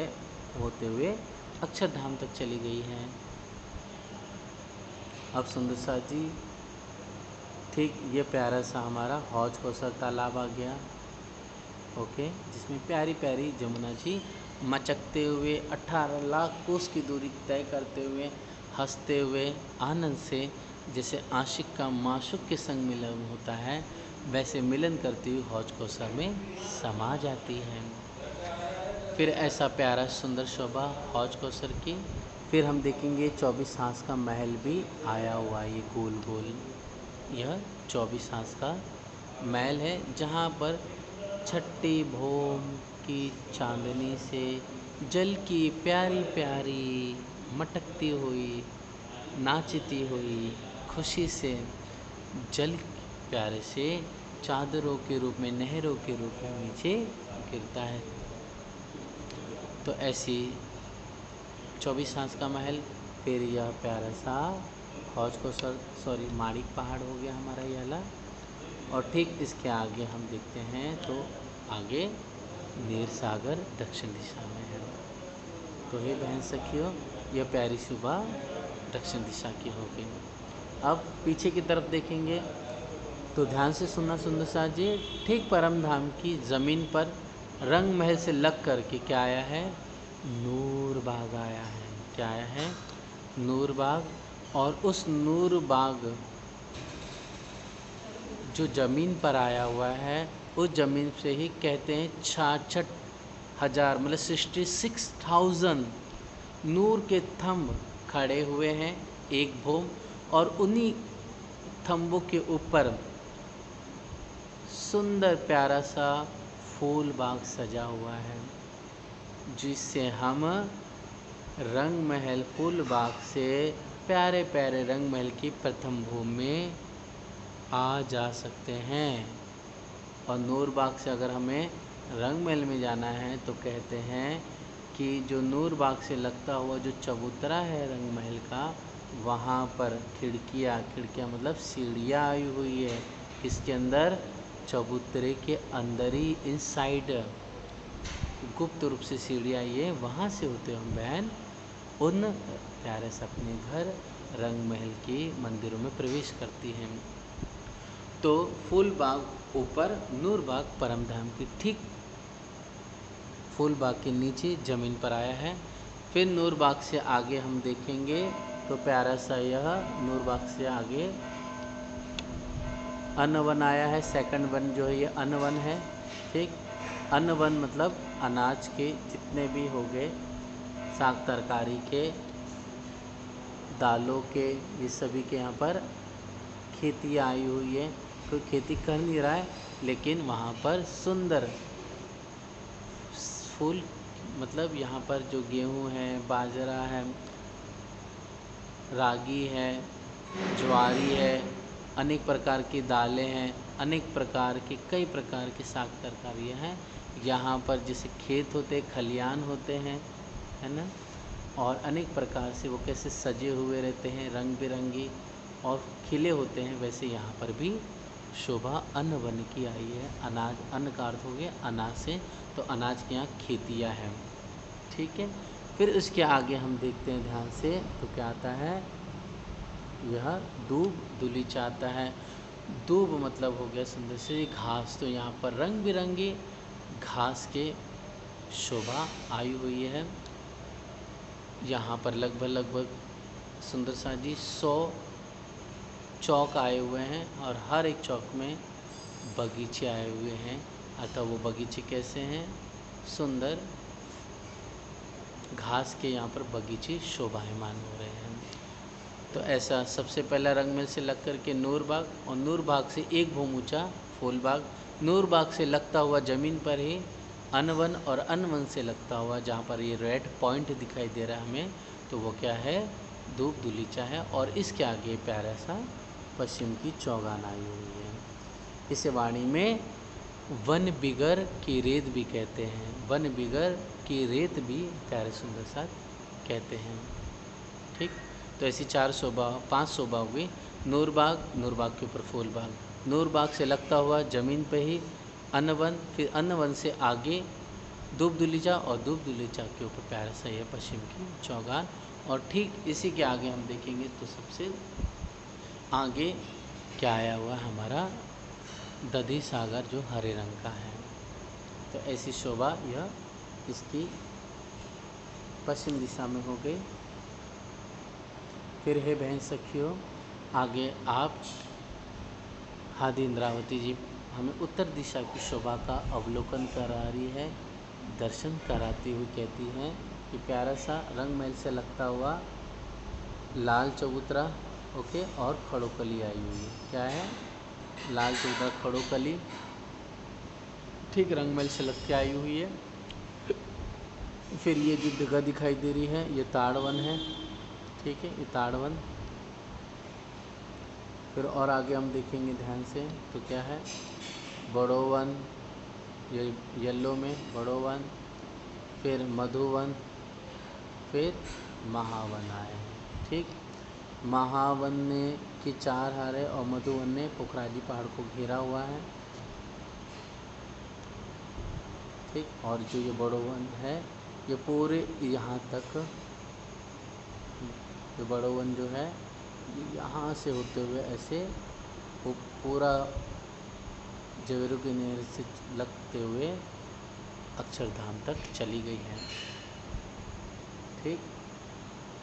होते हुए अक्षरधाम तक चली गई है। अब सुंदर साथ जी ठीक ये प्यारा सा हमारा हौज कौसर तालाब आ गया। ओके, जिसमें प्यारी प्यारी जमुना जी मचकते हुए 18 लाख कोस की दूरी तय करते हुए हंसते हुए आनंद से, जैसे आशिक का माशूक के संग मिलन होता है वैसे मिलन करती हुई हौज कौसर में समा जाती है। फिर ऐसा प्यारा सुंदर शोभा हौज कौसर की। फिर हम देखेंगे 24 हांस का महल भी आया हुआ, ये गोल गोल, यह 24 हांस का महल है जहाँ पर छठी भोम की चांदनी से जल की प्यारी प्यारी मटकती हुई नाचती हुई खुशी से जल प्यारे से चादरों के रूप में, नहरों के रूप में नीचे गिरता है। तो ऐसी 24 हांस का महल। फिर यह प्यारा सा हौज कौसर माणिक पहाड़ हो गया हमारा ये वाला। और ठीक इसके आगे हम देखते हैं तो आगे नीर सागर दक्षिण दिशा में है। तो हे बहन सखियों, यह प्यारी सुबह दक्षिण दिशा की हो गई। अब पीछे की तरफ देखेंगे तो ध्यान से सुनना सुंदर साथ जी। ठीक परम धाम की ज़मीन पर रंग महल से लग कर के क्या आया है, नूर बाग आया है। क्या आया है, नूर बाग। और उस नूर बाग जो ज़मीन पर आया हुआ है उस ज़मीन से ही कहते हैं 66,000 मतलब 66,000 नूर के थंब खड़े हुए हैं एक भूम, और उन्हीं थंबों के ऊपर सुंदर प्यारा सा फूल बाग सजा हुआ है, जिससे हम रंग महल फूल बाग से प्यारे प्यारे रंग महल की प्रथम भूमि में आ जा सकते हैं। और नूर बाग से अगर हमें रंग महल में जाना है तो कहते हैं कि जो नूर बाग से लगता हुआ जो चबूतरा है रंग महल का, वहाँ पर खिड़कियाँ मतलब सीढ़ियाँ आई हुई है। इसके अंदर, चबूतरे के अंदर ही इनसाइड गुप्त रूप से सीढ़ियाँ आई है, वहाँ से होते हम बहन उन प्यारे से अपने घर रंग महल के मंदिरों में प्रवेश करती हैं। तो फूल बाग ऊपर, नूर बाग परम धाम की ठीक फूल बाग के नीचे ज़मीन पर आया है। फिर नूर बाग से आगे हम देखेंगे तो प्यारा सा यह नूर बाग से आगे अन्न वन आया है। सेकंड वन जो है ये अन्न वन है। ठीक, अन्न वन मतलब अनाज के जितने भी हो गए, साग तरकारी के, दालों के, ये सभी के यहाँ पर खेती आई हुई है। कोई खेती कर नहीं रहा है, लेकिन वहाँ पर सुंदर फूल मतलब यहाँ पर जो गेहूँ है, बाजरा है, रागी है, ज्वारी है, अनेक प्रकार की दालें हैं, अनेक प्रकार के कई प्रकार की साग तरकारियाँ हैं। यहाँ पर जैसे खेत होते, खलियान होते हैं, है ना, और अनेक प्रकार से वो कैसे सजे हुए रहते हैं, रंग बिरंगी और खिले होते हैं, वैसे यहाँ पर भी शोभा अन्न वन की आई है। अनाज, अन्न का अर्थ हो गया अनाज से, तो अनाज के यहाँ खेतियाँ हैं। ठीक है, फिर उसके आगे हम देखते हैं ध्यान से तो क्या आता है, यह दूब दुलीचा आता है। दूब मतलब हो गया सुंदर से घास। तो यहाँ पर रंग बिरंगे घास के शोभा आई हुई है। यहाँ पर लगभग सुंदर सा जी 100 चौक आए हुए हैं, और हर एक चौक में बगीचे आए हुए हैं। अतः वो बगीचे कैसे हैं, सुंदर घास के यहाँ पर बगीचे शोभायमान हो रहे हैं। तो ऐसा सबसे पहला रंग महल से लग कर के नूर बाग, और नूर बाग से एक भूम ऊँचा फूल बाग, नूर बाग से लगता हुआ ज़मीन पर ही अनवन, और अनवन से लगता हुआ जहाँ पर ये रेड पॉइंट दिखाई दे रहा है हमें, तो वो क्या है, दूब दुलीचा है। और इसके आगे प्यारा सा पश्चिम की चौगान आई हुई है। इसे वाणी में वन बिगर की रेत भी कहते हैं, वन बिगर की रेत भी प्यारे सुंदर सा कहते हैं। ठीक, तो ऐसी 5 शोभा हो गई। नूर बाग, नूर बाग के ऊपर फूल बाग, नूर बाग से लगता हुआ ज़मीन पे ही अन्नवन, फिर अन्नवन से आगे दूब दुलीचा, और दूब दुलीचा के ऊपर प्यारा सा यह पश्चिम की चौगान। और ठीक इसी के आगे हम देखेंगे तो सबसे आगे क्या आया हुआ है हमारा दधी सागर जो हरे रंग का है। तो ऐसी शोभा यह इसकी पश्चिम दिशा में हो गई। फिर है बहन सखियों, आगे आप हादी इंद्रावती जी हमें उत्तर दिशा की शोभा का अवलोकन करा रही है, दर्शन कराती हुई कहती हैं कि प्यारा सा रंग महल से लगता हुआ लाल चबूतरा, ओके, और खड़ोकली आई हुई है। क्या है? लाल चबूतरा खड़ोकली, ठीक रंग महल से लग के आई हुई है। फिर ये जो जगह दिखाई दे रही है ये ताड़वन है, ठीक है, ये ताड़वन। फिर और आगे हम देखेंगे ध्यान से तो क्या है, बड़ोवन, ये येलो में बड़ोवन, फिर मधुवन, फिर महावन आए हैं, ठीक। महावन ने की 4 हार है और मधुवन ने पोखराजी पहाड़ को घेरा हुआ है, ठीक। और जो ये बड़ोवन है ये पूरे यहाँ तक, ये बड़ोवन जो है यहाँ से होते हुए ऐसे वो पूरा जवेरू की नहर से लगते हुए अक्षरधाम तक चली गई है, ठीक।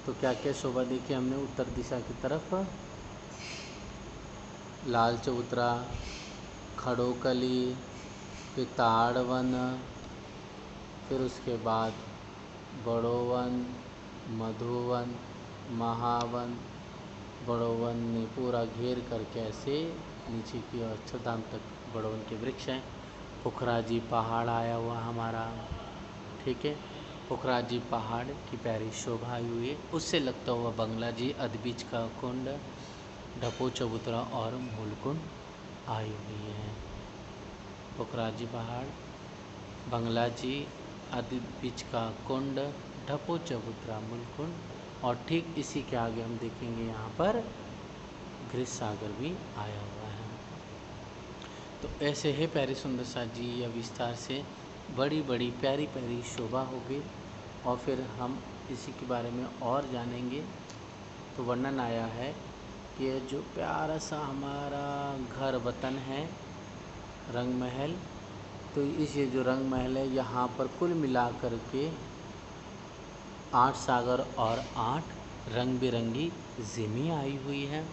तो क्या क्या शोभा देखी हमने उत्तर दिशा की तरफ, लाल चबूतरा, खड़ोकली, फिर ताड़वन, फिर उसके बाद बड़ोवन, मधुवन, महावन। बड़ोवन ने पूरा घेर करके ऐसे नीचे की ओर अक्षरधाम तक बड़ोवन के वृक्ष हैं। पोखराजी पहाड़ आया हुआ हमारा, ठीक है, पोखराजी पहाड़ की प्यारी शोभा आई हुई है। उससे लगता हुआ बंगला जी, अदबीच का कुंड, ढपो चबूतरा और मूलकुंड आई हुई है। पोखराजी पहाड़, बंगला जी, अदबीच का कुंड, ढपो चबूतरा, मूलकुंड, और ठीक इसी के आगे हम देखेंगे यहाँ पर गृह सागर भी आया हुआ है। तो ऐसे है प्यारे सुंदर साथ जी या विस्तार से बड़ी बड़ी प्यारी प्यारी शोभा होगी। और फिर हम इसी के बारे में और जानेंगे। तो वर्णन आया है कि ये जो प्यारा सा हमारा घर वतन है रंग महल, तो इस ये जो रंग महल है यहाँ पर कुल मिलाकर के 8 सागर और 8 रंग बिरंगी ज़िमी आई हुई है।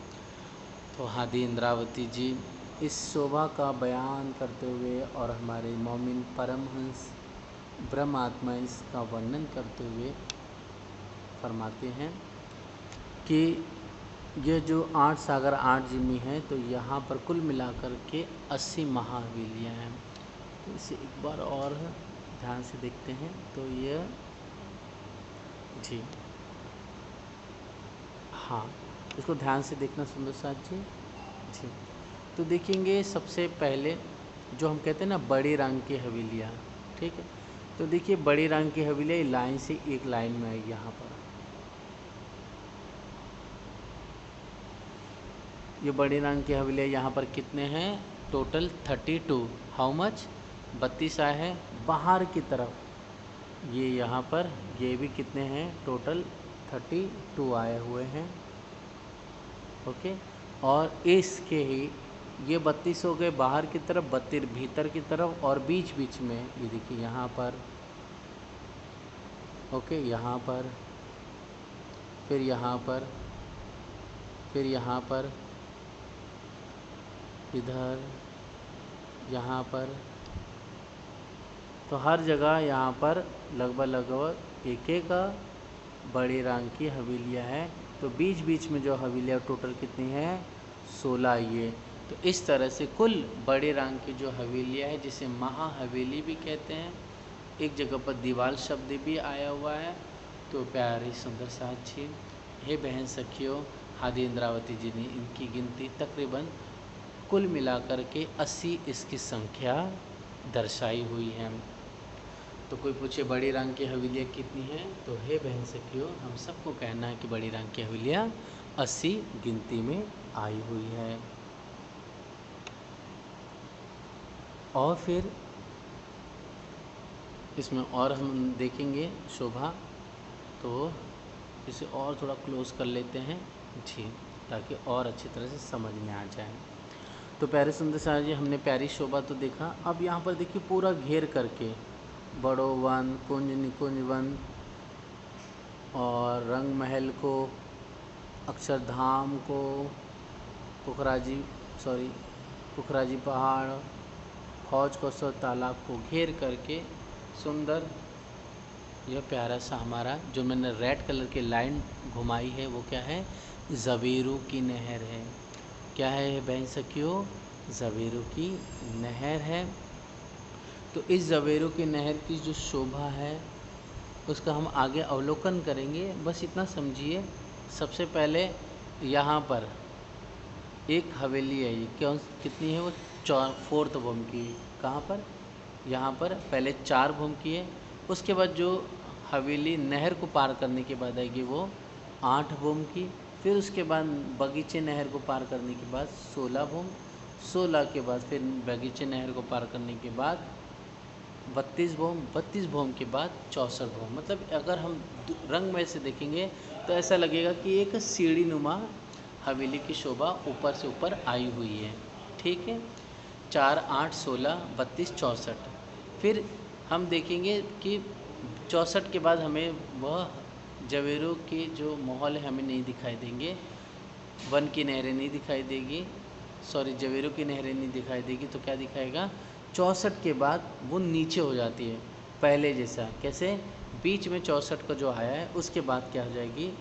तो हादी इंद्रावती जी इस शोभा का बयान करते हुए और हमारे मोमिन परमहंस ब्रह्म आत्मा इसका वर्णन करते हुए फरमाते हैं कि ये जो 8 सागर 8 ज़िमी हैं तो यहाँ पर कुल मिलाकर के 80 महाहवेलियाँ हैं। तो इसे एक बार और ध्यान से देखते हैं तो ये जी हाँ, इसको ध्यान से देखना सुंदर साथ जी। जी, तो देखेंगे सबसे पहले जो हम कहते हैं ना बड़ी रंग की हवेलियाँ, ठीक है। तो देखिए बड़ी रंग की हवेलियाँ लाइन से एक लाइन में आई यहाँ पर, ये बड़ी रंग की हवेलियाँ यहाँ पर कितने हैं, टोटल 32। हाउ मच, 32 आए हैं। बाहर की तरफ ये यहाँ पर ये भी कितने हैं, टोटल 32 आए हुए हैं, ओके। और इसके ही ये 32 हो गए बाहर की तरफ, 32 भीतर की तरफ, और बीच बीच में ये देखिए यहाँ पर, ओके, यहाँ पर, फिर यहाँ पर, फिर यहाँ पर, इधर, यहाँ पर। तो हर जगह यहाँ पर लगभग एक एक बड़ी रंग की हवेलियाँ हैं। तो बीच बीच में जो हवेलियाँ टोटल कितनी हैं, 16 ये। तो इस तरह से कुल बड़े रंग की जो हवेलियाँ है जिसे महा हवेली भी कहते हैं, एक जगह पर दीवाल शब्द भी आया हुआ है। तो प्यारी सुंदर साक्षी हे बहन सखियों, हादी इंद्रावती जी ने इनकी गिनती तकरीबन कुल मिलाकर के 80 इसकी संख्या दर्शाई हुई है। तो कोई पूछे बड़ी रंग की हवेलियाँ कितनी हैं, तो हे बहन सखियों हम सबको कहना है कि बड़ी रंग की हवेलियाँ 80 गिनती में आई हुई है। और फिर इसमें और हम देखेंगे शोभा, तो इसे और थोड़ा क्लोज कर लेते हैं जी। ताकि और अच्छी तरह से समझ में आ जाए। तो प्यारे सुंदर साथ जी, हमने प्यारी शोभा तो देखा। अब यहाँ पर देखिए पूरा घेर करके बड़ो वन, कुंज निकुंज वन और रंग महल को, अक्षरधाम को, पुखराजी पहाड़, हौज कौसर तालाब को घेर करके सुंदर यह प्यारा सा हमारा जो मैंने रेड कलर की लाइन घुमाई है वो क्या है, ज़वेरों की नहर है। क्या है बहन सखियों, ज़वेरों की नहर है। तो इस ज़वेरों की नहर की जो शोभा है उसका हम आगे अवलोकन करेंगे। बस इतना समझिए, सबसे पहले यहाँ पर एक हवेली है, ये कितनी है वो, 4 भूम की। कहाँ पर, यहाँ पर पहले 4 भूम की है। उसके बाद जो हवेली नहर को पार करने के बाद आएगी वो 8 भूम की। फिर उसके बाद बगीचे नहर को पार करने के बाद 16 भूम, 16 के बाद फिर बगीचे नहर को पार करने के बाद 32 भूम, 32 भूम के बाद 64 भूम। मतलब अगर हम रंग में से देखेंगे तो ऐसा लगेगा कि एक सीढ़ी नुमा हवेली की शोभा ऊपर से ऊपर आई हुई है। ठीक है, 4, 8, 16, 32, 64। फिर हम देखेंगे कि 64 के बाद हमें वह ज़वेरों के जो माहौल है हमें नहीं दिखाई देंगे, वन की नहरें नहीं दिखाई देगी, ज़वेरों की नहरें नहीं दिखाई देगी। तो क्या दिखाएगा, 64 के बाद वो नीचे हो जाती है पहले जैसा। कैसे, बीच में 64 का जो आया है उसके बाद क्या हो जाएगी,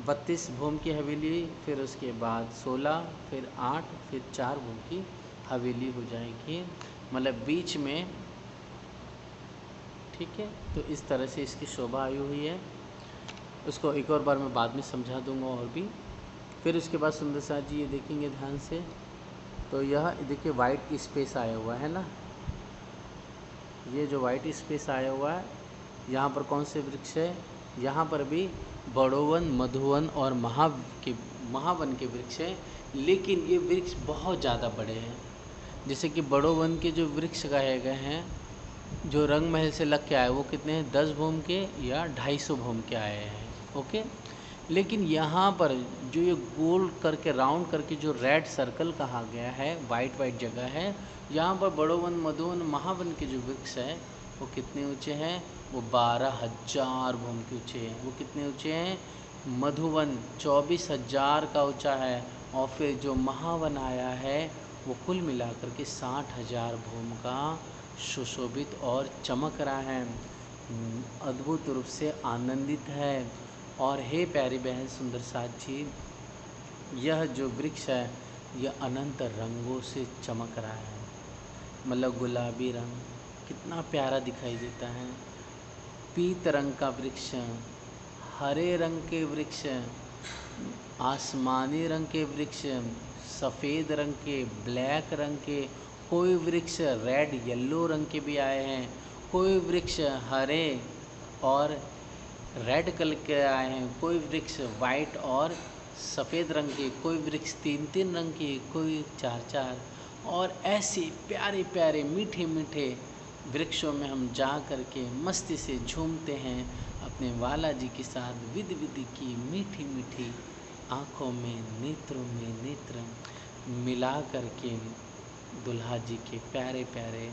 32 भूम की हवेली, फिर उसके बाद 16, फिर 8, फिर 4 भूम की हवेली हो जाएगी, मतलब बीच में। ठीक है, तो इस तरह से इसकी शोभा आई हुई है। उसको एक और बार मैं बाद में समझा दूंगा और भी। फिर उसके बाद सुंदर साथ जी ये देखेंगे ध्यान से, तो यह देखिए वाइट स्पेस आया हुआ है ना, ये जो वाइट स्पेस आया हुआ है यहाँ पर कौन से वृक्ष है, यहाँ पर भी बड़ोवन, मधुवन और महावन के वृक्ष हैं। लेकिन ये वृक्ष बहुत ज़्यादा बड़े हैं। जैसे कि बड़ोवन के जो वृक्ष गए गए हैं जो रंग महल से लग के आए वो कितने हैं, 10 भूम के या 250 भूम के आए हैं। ओके, लेकिन यहाँ पर जो ये गोल करके राउंड करके जो रेड सर्कल कहा गया है, वाइट जगह है, यहाँ पर बड़ोवन, मधुवन, महावन के जो वृक्ष है वो कितने ऊंचे हैं, वो 12,000 भूम के ऊंचे हैं। वो कितने ऊंचे हैं, मधुवन 24,000 का ऊंचा है, और फिर जो महावन आया है वो कुल मिलाकर के 60,000 भूम का सुशोभित और चमक रहा है, अद्भुत रूप से आनंदित है। और हे प्यारी बहन सुंदर साथ जी, यह जो वृक्ष है यह अनंत रंगों से चमक रहा है। मतलब गुलाबी रंग कितना प्यारा दिखाई देता है, पीत रंग का वृक्ष, हरे रंग के वृक्ष, आसमानी रंग के वृक्ष, सफ़ेद रंग के, ब्लैक रंग के, कोई वृक्ष रेड येलो रंग के भी आए हैं, कोई वृक्ष हरे और रेड कलर के आए हैं, कोई वृक्ष वाइट और सफ़ेद रंग के, कोई वृक्ष 3-3 रंग के, कोई 4-4। और ऐसे प्यारे प्यारे मीठे मीठे वृक्षों में हम जा कर के मस्ती से झूमते हैं अपने वाला जी के साथ, विधि विधि की मीठी मीठी आँखों में, नेत्रों में नेत्र मिला कर के दुल्हा जी के प्यारे प्यारे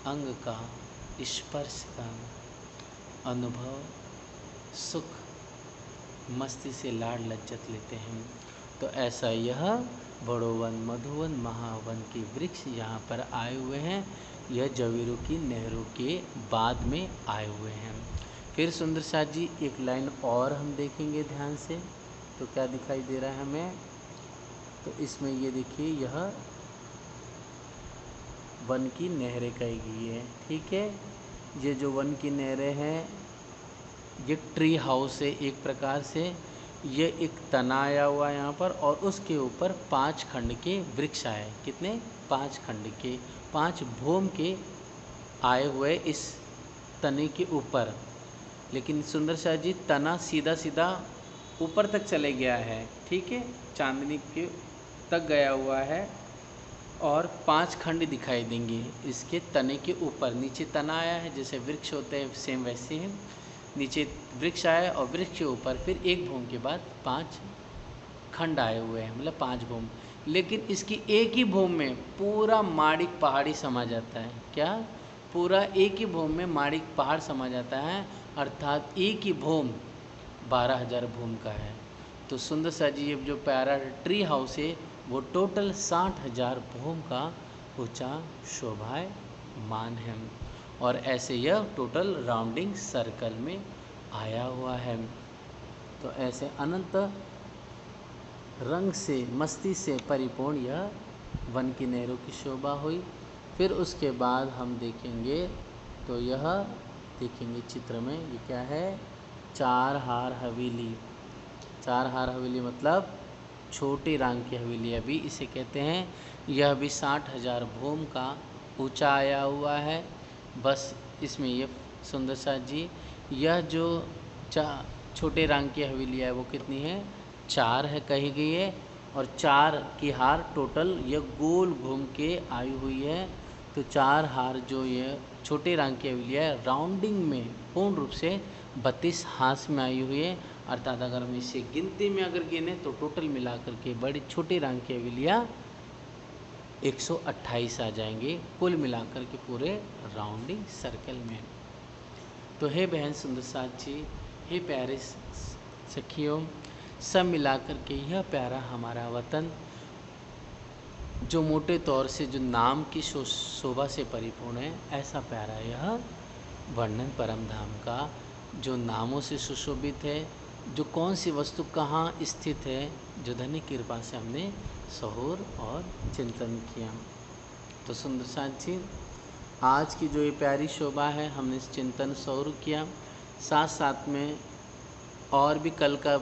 अंग का स्पर्श का अनुभव, सुख, मस्ती से लाड़ लज्जत लेते हैं। तो ऐसा यह बड़ोवन, मधुवन, महावन के वृक्ष यहाँ पर आए हुए हैं, यह ज़वेरों की नहरों के बाद में आए हुए हैं। फिर सुंदर साथ जी एक लाइन और हम देखेंगे ध्यान से, तो क्या दिखाई दे रहा है हमें, तो इसमें ये देखिए यह वन की नहरें कही गई है। ठीक है, ये जो वन की नहरें हैं ये ट्री हाउस है एक प्रकार से, ये एक तना आया हुआ है यहाँ पर, और उसके ऊपर 5 खंड के वृक्ष आए। कितने, 5 खंड के, 5 भूम के आए हुए इस तने के ऊपर। लेकिन सुंदर शाह जी तना सीधा सीधा ऊपर तक चले गया है, ठीक है, चांदनी के तक गया हुआ है, और 5 खंड दिखाई देंगे इसके तने के ऊपर। नीचे तना आया है, जैसे वृक्ष होते हैं सेम वैसे हैं, नीचे वृक्ष आया और वृक्ष के ऊपर फिर 1 भूम के बाद 5 खंड आए हुए हैं, मतलब 5 भूम। लेकिन इसकी एक ही भूम में पूरा माड़िक पहाड़ी समा जाता है। क्या? पूरा एक ही भूम में माड़िक पहाड़ समा जाता है, अर्थात एक ही भूम 12,000 भूम का है। तो सुंदर सा जी ये जो प्यारा ट्री हाउस है वो टोटल 60,000 भूम का ऊंचा शोभायमान है, और ऐसे यह टोटल राउंडिंग सर्कल में आया हुआ है। तो ऐसे अनंत रंग से मस्ती से परिपूर्ण यह वन की नहरों की शोभा हुई। फिर उसके बाद हम देखेंगे तो यह देखेंगे चित्र में, ये क्या है? चार हार हवेली। चार हार हवेली मतलब छोटी रांग की हवेली, अभी इसे कहते हैं। यह भी 60,000 भूम का ऊंचा आया हुआ है। बस इसमें ये सुंदर सा जी यह जो छोटे रांग की हवेली है वो कितनी है? 4 है कही गई है, और 4 की हार टोटल यह गोल घूम के आई हुई है। तो 4 हार जो ये छोटे रांग की हवेली है राउंडिंग में पूर्ण रूप से 32 हाथ में आई हुई है, अर्थात अगर हम इसे गिनती में अगर गिने तो टोटल मिलाकर के बड़ी छोटी रांग की हवेलियाँ 128 आ जाएंगे कुल मिलाकर के पूरे राउंडिंग सर्कल में। तो हे बहन सुंदर साथ जी, हे प्यारे सखियों, सब मिलाकर के यह प्यारा हमारा वतन जो मोटे तौर से जो नाम की शोभा से परिपूर्ण है, ऐसा प्यारा यह वर्णन परम धाम का जो नामों से सुशोभित है, जो कौन सी वस्तु कहाँ स्थित है, जो धन्य कृपा से हमने सहूर और चिंतन किया। तो सुंदर साथ जी आज की जो ये प्यारी शोभा है हमने चिंतन सहूर किया, साथ साथ में और भी कल का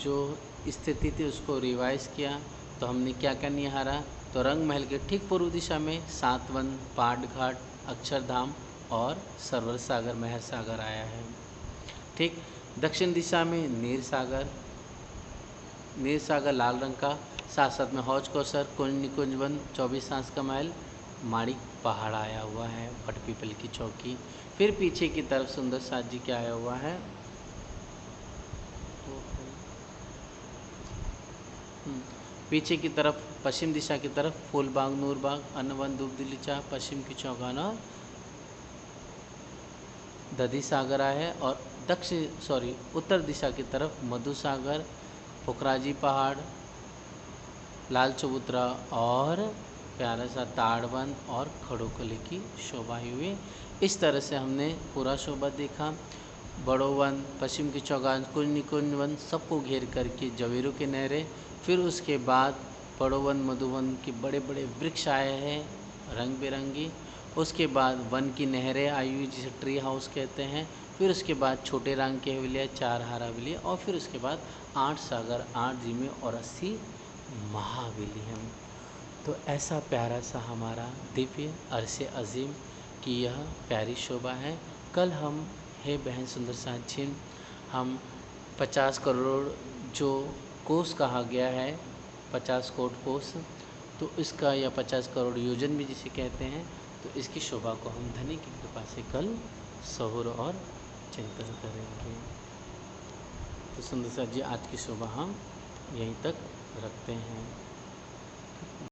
जो स्थिति थी उसको रिवाइज किया। तो हमने क्या क्या निहारा? तो रंग महल के ठीक पूर्व दिशा में सातवन, पाट घाट, अक्षरधाम और सरवर सागर, महर सागर आया है। ठीक दक्षिण दिशा में नीर सागर लाल रंग का, साथ साथ में हौज कौसर, कुंज निकुंजवन, 24 सांस का महल, माणिक पहाड़ आया हुआ है, पटपीपल की चौकी। फिर पीछे की तरफ सुंदर साथ जी क्या आया हुआ है? पीछे की तरफ पश्चिम दिशा की तरफ फूलबाग, नूरबाग, अन्नवन, दूब दिलीचा, पश्चिम की चौगाना, दधी सागर है, और उत्तर दिशा की तरफ मधु सागर, फुकराजी पहाड़, लाल चबूतरा और प्यारा सा ताड़वन और खड़ोकली की शोभा हुई। इस तरह से हमने पूरा शोभा देखा। बड़ो वन, पश्चिम की चौगान, कुंज निकुंज वन सबको घेर करके जवेरों के नहरें, फिर उसके बाद बड़ो वन, मधुवन के बड़े बड़े वृक्ष आए हैं रंग बिरंगी। उसके बाद वन की नहरें आई हुई जिसे ट्री हाउस कहते हैं। फिर उसके बाद छोटे रंग की हवेलियाँ, 4 हार हवेलियाँ, और फिर उसके बाद 8 सागर, 8 झीलें और 80 महाहवेली हैं। तो ऐसा प्यारा सा हमारा दिव्य अरसे अजीम की यह प्यारी शोभा है। कल हम हे बहन सुंदर साथ जी हम 50 करोड़ जो कोस कहा गया है, 50 कोट कोस, तो इसका या 50 करोड़ योजन भी जिसे कहते हैं, तो इसकी शोभा को हम धनी की कृपा से कल सहूर और चिंतन करेंगे। तो सुंदर साथ जी आज की शोभा हम यहीं तक रखते हैं।